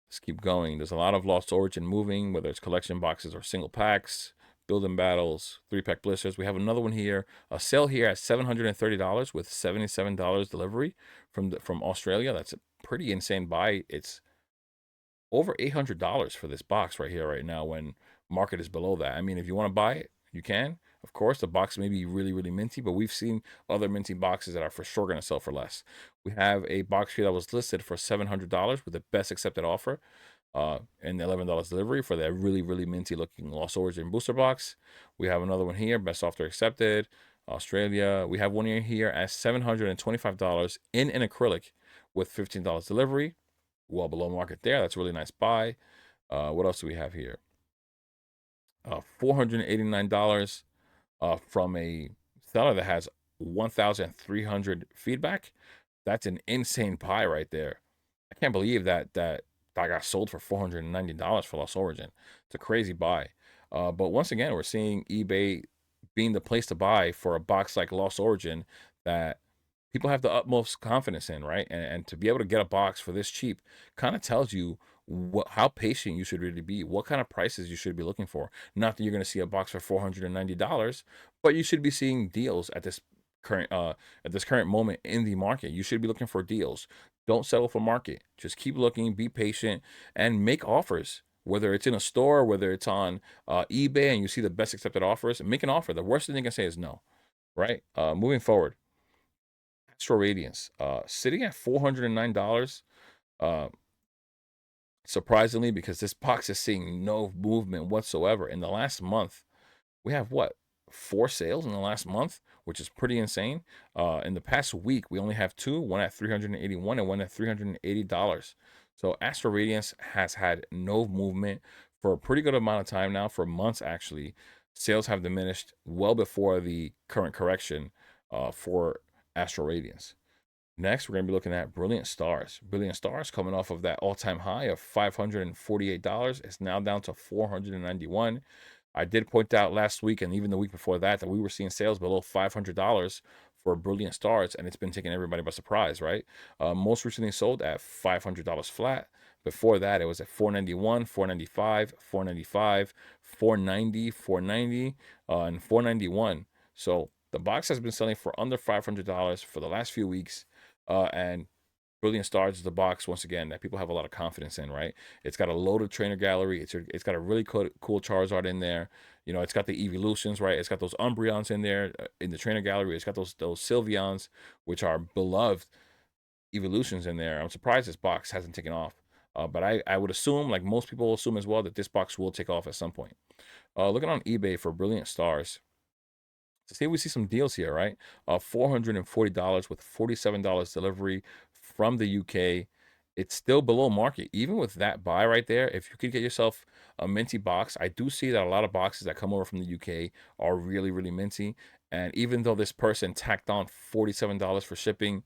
Let's keep going. There's a lot of Lost Origin moving, whether it's collection boxes or single packs, building battles, 3-pack blisters. We have another one here, a sale here at $730 with $77 delivery from Australia. That's a pretty insane buy. It's over $800 for this box right here right now when market is below that. I mean, if you want to buy it, you can. Of course, the box may be really, really minty, but we've seen other minty boxes that are for sure going to sell for less. We have a box here that was listed for $700 with the best accepted offer and $11 delivery for that really, really minty looking Lost Origin booster box. We have another one here, best offer accepted, Australia. We have one here at $725 in an acrylic with $15 delivery. Well below market there. That's a really nice buy. What else do we have here? $489 from a seller that has 1,300 feedback. That's an insane buy right there. I can't believe that got sold for $490 for Lost Origin. It's a crazy buy. But once again, we're seeing eBay being the place to buy for a box like Lost Origin that people have the utmost confidence in, right? And to be able to get a box for this cheap kind of tells you how patient you should really be, what kind of prices you should be looking for. Not that you're going to see a box for $490, but you should be seeing deals at this current moment in the market. You should be looking for deals. Don't settle for market. Just keep looking, be patient, and make offers. Whether it's in a store, whether it's on eBay, and you see the best accepted offers, make an offer. The worst thing they can say is no, right? Moving forward. Astral Radiance, sitting at $409. Uh, surprisingly, because this box is seeing no movement whatsoever. In the last month, we have what? 4 sales in the last month, which is pretty insane. In the past week, we only have 2, one at $381 and one at $380. So Astral Radiance has had no movement for a pretty good amount of time now, for months actually. Sales have diminished well before the current correction for Astral Radiance. Next, we're going to be looking at Brilliant Stars. Brilliant Stars, coming off of that all-time high of $548, is now down to $491. I did point out last week and even the week before that we were seeing sales below $500 for Brilliant Stars, and it's been taking everybody by surprise, right? Most recently sold at $500 flat. Before that, it was at $491, $495, $495, $490, $490, and $491. So the box has been selling for under $500 for the last few weeks, and Brilliant Stars is the box, once again, that people have a lot of confidence in, right? It's got a loaded trainer gallery. It's got a really cool Charizard in there. You know, it's got the evolutions, right? It's got those Umbreons in there in the trainer gallery. It's got those Sylveons, which are beloved evolutions in there. I'm surprised this box hasn't taken off. But I would assume, like most people will assume as well, that this box will take off at some point. Looking on eBay for Brilliant Stars, to see if we see some deals here, right? $440 with $47 delivery from the UK. It's still below market. Even with that buy right there, if you could get yourself a minty box, I do see that a lot of boxes that come over from the UK are really, really minty. And even though this person tacked on $47 for shipping,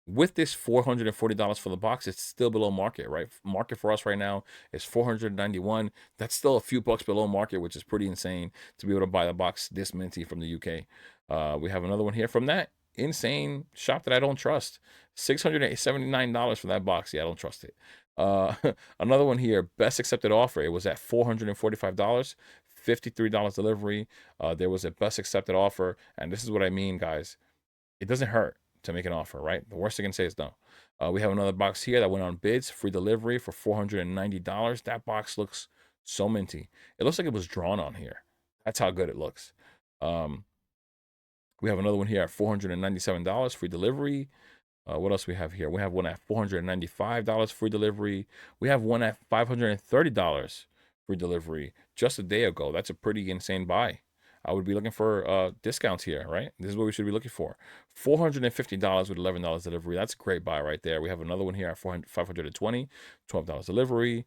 with this $440 for the box, it's still below market, right? Market for us right now is $491. That's still a few bucks below market, which is pretty insane to be able to buy the box this minty from the UK. We have another one here from that insane shop that I don't trust. $679 for that box. Yeah, I don't trust it. Another one here, best accepted offer. It was at $445, $53 delivery. There was a best accepted offer, and this is what I mean, guys. It doesn't hurt to make an offer, right? The worst I can say is no. We have another box here that went on bids, free delivery for $490. That box looks so minty. It looks like it was drawn on here. That's how good it looks. We have another one here at $497, free delivery. What else we have here? We have one at $495 free delivery. We have one at $530 free delivery just a day ago. That's a pretty insane buy. I would be looking for discounts here, right? This is what we should be looking for. $450 with $11 delivery. That's a great buy right there. We have another one here at $520, $12 delivery.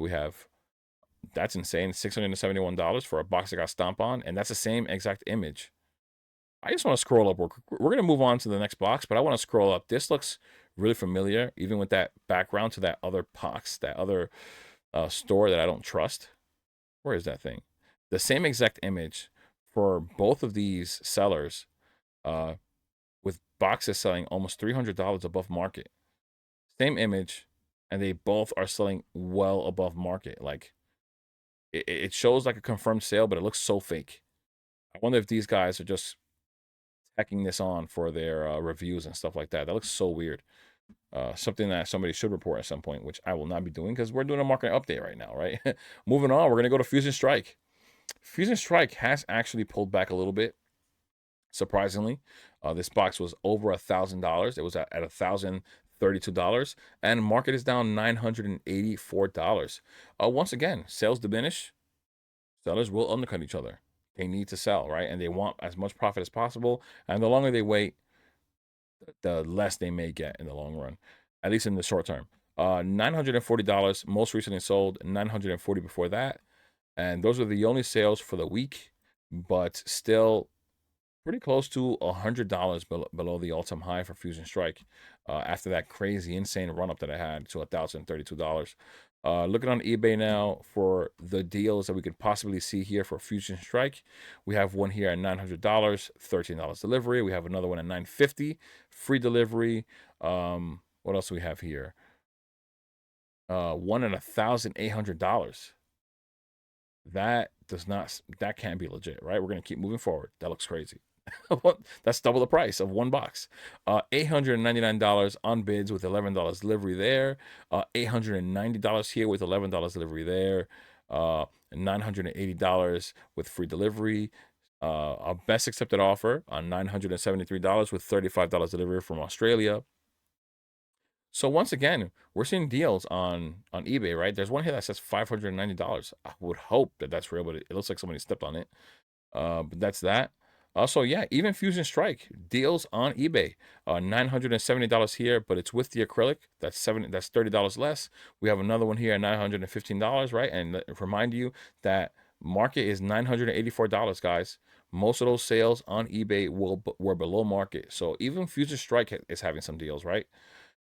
We have, that's insane, $671 for a box that got stomped on, and that's the same exact image. I just want to scroll up. We're going to move on to the next box, but I want to scroll up. This looks really familiar, even with that background to that other box, that other store that I don't trust. Where is that thing? The same exact image for both of these sellers, with boxes selling almost $300 above market. Same image, and they both are selling well above market. Like, it shows like a confirmed sale, but it looks so fake. I wonder if these guys are just tacking this on for their reviews and stuff like that. That looks so weird. Something that somebody should report at some point, which I will not be doing because we're doing a market update right now, right? Moving on, we're going to go to Fusion Strike. Fusion Strike has actually pulled back a little bit, surprisingly. This box was over $1,000. It was at $1,032, and market is down $984. Once again, sales diminish. Sellers will undercut each other. They need to sell, right? And they want as much profit as possible. And the longer they wait, the less they may get in the long run, at least in the short term. $940 most recently sold, $940 before that. And those are the only sales for the week, but still pretty close to $100 below the all-time high for Fusion Strike after that crazy, insane run-up that I had to $1,032. Looking on eBay now for the deals that we could possibly see here for Fusion Strike. We have one here at $900, $13 delivery. We have another one at $950, free delivery. What else do we have here? One at $1,800. That can't be legit, right? We're going to keep moving forward. That looks crazy. That's double the price of one box. $899 on bids with $11 delivery there. $890 here with $11 delivery there. $980 with free delivery. Our best accepted offer on $973 with $35 delivery from Australia. So once again, we're seeing deals on eBay, right? There's one here that says $590. I would hope that that's real, but it looks like somebody stepped on it. But that's that. Also, yeah, even Fusion Strike deals on eBay. $970 here, but it's with the acrylic. That's $30 less. We have another one here at $915, right? And remind you that market is $984, guys. Most of those sales on eBay were below market. So even Fusion Strike is having some deals, right?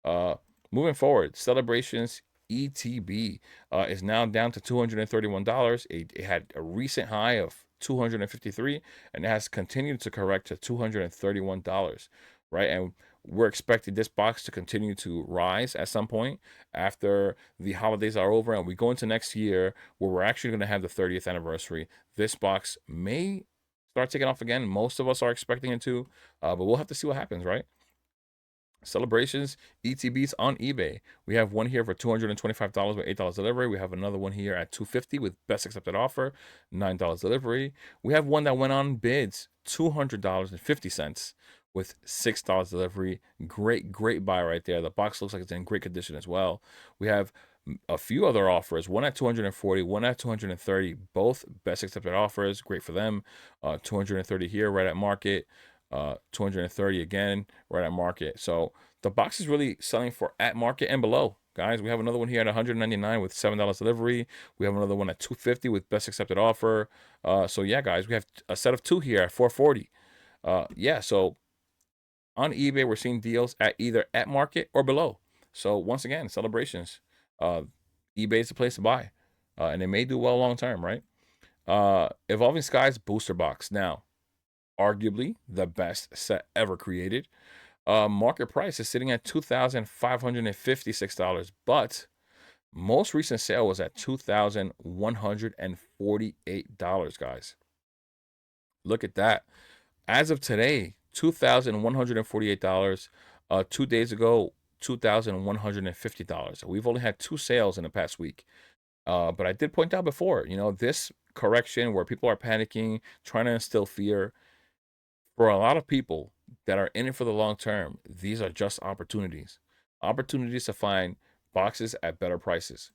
Uh, Moving forward, Celebrations ETB is now down to $231. It had a recent high of 253, and it has continued to correct to $231, right? And we're expecting this box to continue to rise at some point after the holidays are over and we go into next year where we're actually going to have the 30th anniversary. This box may start taking off again. Most of us are expecting it to, but we'll have to see what happens, right? Celebrations ETBs on eBay. We have one here for $225 with $8 delivery. We have another one here at $250 with best accepted offer, $9 delivery. We have one that went on bids, $200.50 with $6 delivery. Great buy right there. The box looks like it's in great condition as well. We have a few other offers, one at 240, one at 230, both best accepted offers. Great for them. 230 here right at market. 230 again right at market. So the box is really selling for at market and below, guys. We have another one here at 199 with $7 delivery. We have another one at 250 with best accepted offer. So yeah, guys, we have a set of two here at 440. Yeah, so on eBay we're seeing deals at either at market or below. So once again, Celebrations, eBay is the place to buy, and they may do well long term, right? Evolving Skies booster box. Now, arguably the best set ever created. Market price is sitting at $2,556, but most recent sale was at $2,148, guys. Look at that. As of today, $2,148. 2 days ago, $2,150. We've only had two sales in the past week. But I did point out before, this correction where people are panicking, trying to instill fear, for a lot of people that are in it for the long term, these are just opportunities. Opportunities to find boxes at better prices.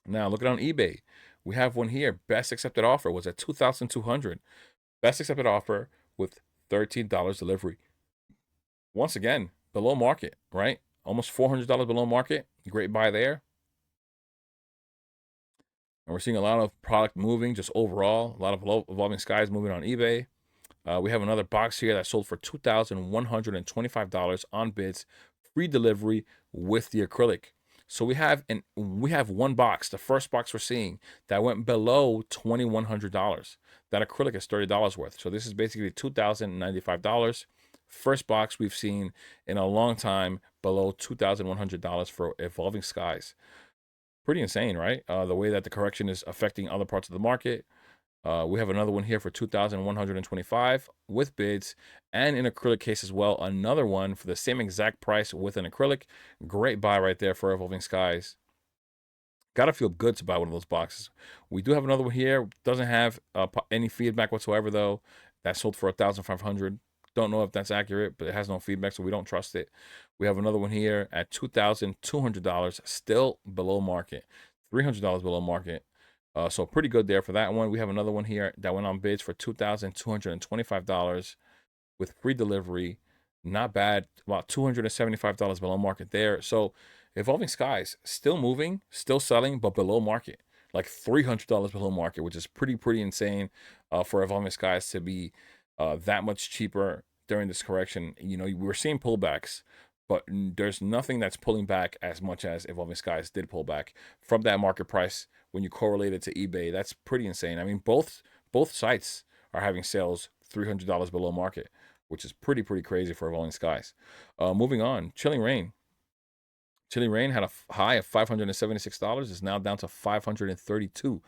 Now, looking on eBay, we have one here. Best accepted offer was at $2,200. Best accepted offer with $13 delivery. Once again, below market, right? Almost $400 below market. Great buy there. And we're seeing a lot of product moving just overall. A lot of Evolving Skies moving on eBay. We have another box here that sold for $2,125 on bids, free delivery with the acrylic. So we have one box, the first box we're seeing, that went below $2,100. That acrylic is $30 worth. So this is basically $2,095. First box we've seen in a long time below $2,100 for Evolving Skies. Pretty insane, right? The way that the correction is affecting other parts of the market. We have another one here for $2,125 with bids and in acrylic case as well. Another one for the same exact price with an acrylic. Great buy right there for Evolving Skies. Gotta feel good to buy one of those boxes. We do have another one here. Doesn't have any feedback whatsoever though. That sold for $1,500. Don't know if that's accurate, but it has no feedback, so we don't trust it. We have another one here at $2,200, still below market. $300 below market. So pretty good there for that one. We have another one here that went on bids for $2,225 with free delivery. Not bad. About $275 below market there. So Evolving Skies still moving, still selling, but below market. Like $300 below market, which is pretty insane for Evolving Skies to be that much cheaper during this correction. We're seeing pullbacks, but there's nothing that's pulling back as much as Evolving Skies did pull back from that market price when you correlate it to eBay. That's pretty insane. I mean, both sites are having sales $300 below market, which is pretty crazy for Evolving Skies. Moving on, Chilling Reign. Chilling Reign had a high of $576. Is now down to $532.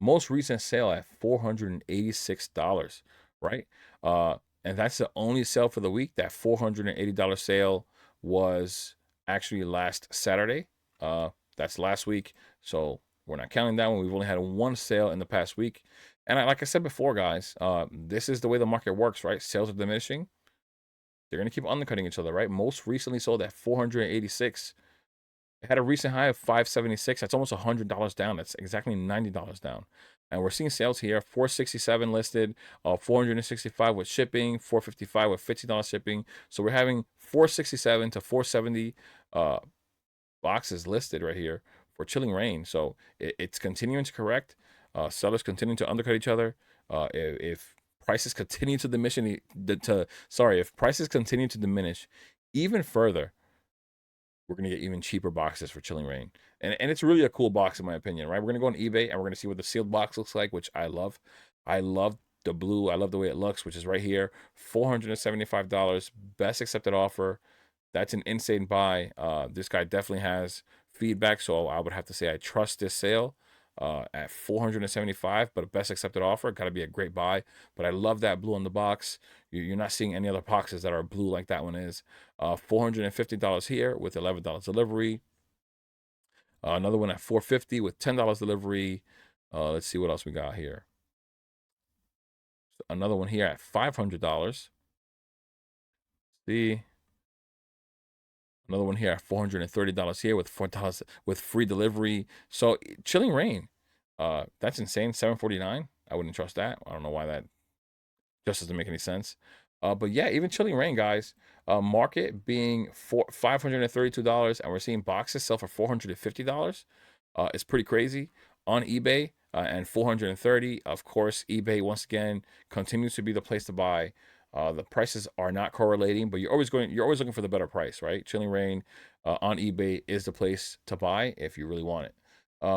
Most recent sale at $486, right? And that's the only sale for the week. That $480 sale was actually last Saturday. That's last week. So we're not counting that one. We've only had one sale in the past week. And like I said before, guys, this is the way the market works, right? Sales are diminishing. They're going to keep undercutting each other, right? Most recently sold at 486. It had a recent high of 576. That's almost $100 down. That's exactly $90 down. And we're seeing sales here, 467 listed, 465 with shipping, 455 with $50 shipping. So we're having 467 to 470 boxes listed right here for Chilling Reign. So it's continuing to correct. Sellers continue to undercut each other. If prices continue to diminish, if prices continue to diminish even further, we're gonna get even cheaper boxes for Chilling Reign. And it's really a cool box in my opinion, right? We're gonna go on eBay and we're gonna see what the sealed box looks like, which I love. I love the blue. I love the way it looks, which is right here. $475. Best accepted offer. That's an insane buy. This guy definitely has feedback, so I would have to say I trust this sale at 475, but a best accepted offer. Got to be a great buy. But I love that blue on the box. You're not seeing any other boxes that are blue like that one is. $450 here with $11 delivery. Another one at $450 with $10 delivery. Let's see what else we got here. So another one here at $500. See. Another one here at $430 here with $4 with free delivery. So Chilling Reign, that's insane. $749. I wouldn't trust that. I don't know why that just doesn't make any sense. But yeah, even Chilling Reign, guys. Market being $532, and we're seeing boxes sell for $450. It's pretty crazy on eBay. And 430. Of course, eBay once again continues to be the place to buy. The prices are not correlating, but you're always looking for the better price, right? Chilling Reign on eBay is the place to buy if you really want it.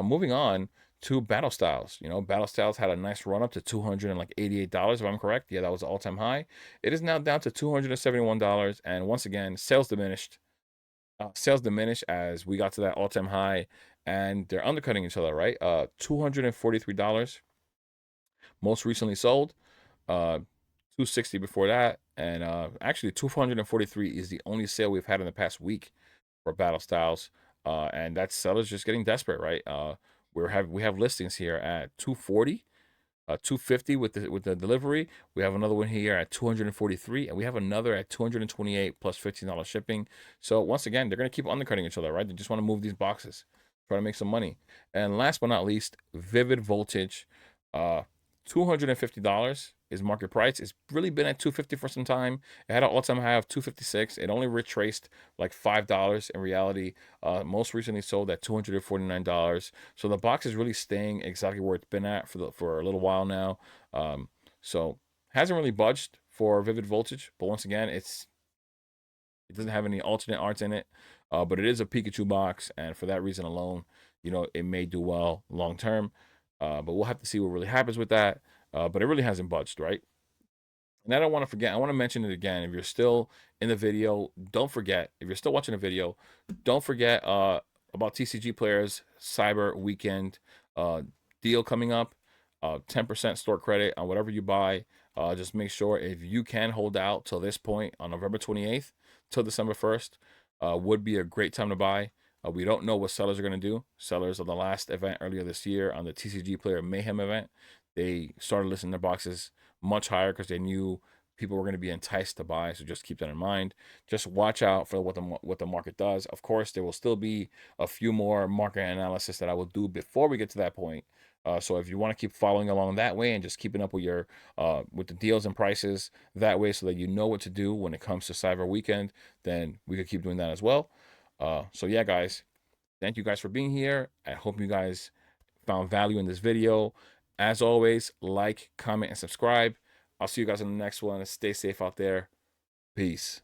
Moving on to Battle Styles. You know, Battle Styles had a nice run up to $288, if I'm correct. Yeah, that was the all-time high. It is now down to $271, and once again, sales diminished. Sales diminished as we got to that all-time high, and they're undercutting each other, right? $243 most recently sold. 260 before that, and actually 243 is the only sale we've had in the past week for Battle Styles, and that's sellers just getting desperate, right? We have listings here at 240, 250 with the delivery. We have another one here at 243, and we have another at 228 plus $15 shipping. So once again, they're gonna keep undercutting each other, right? They just want to move these boxes, try to make some money. And last but not least, Vivid Voltage. $250 is market price. It's really been at 250 for some time. It had an all-time high of 256. It only retraced like $5 in reality. Most recently sold at $249. So the box is really staying exactly where it's been at for a little while now. So hasn't really budged for Vivid Voltage, but once again, it doesn't have any alternate arts in it. But it is a Pikachu box, and for that reason alone, you know, it may do well long term. But we'll have to see what really happens with that. But it really hasn't budged, right? And I don't want to forget, I want to mention it again. If you're still in the video, don't forget, if you're still watching the video, don't forget about TCG Players Cyber Weekend deal coming up. 10% store credit on whatever you buy. Just make sure if you can hold out till this point on November 28th till December 1st, would be a great time to buy. We don't know what sellers are going to do. Sellers of the last event earlier this year on the TCG Player Mayhem event, they started listing their boxes much higher because they knew people were going to be enticed to buy. So just keep that in mind. Just watch out for what the market does. Of course, there will still be a few more market analysis that I will do before we get to that point. So if you want to keep following along that way and just keeping up with your with the deals and prices that way, so that you know what to do when it comes to Cyber Weekend, then we could keep doing that as well. So yeah, guys, thank you guys for being here. I hope you guys found value in this video. As always, like, comment, and subscribe. I'll see you guys in the next one. Stay safe out there. Peace.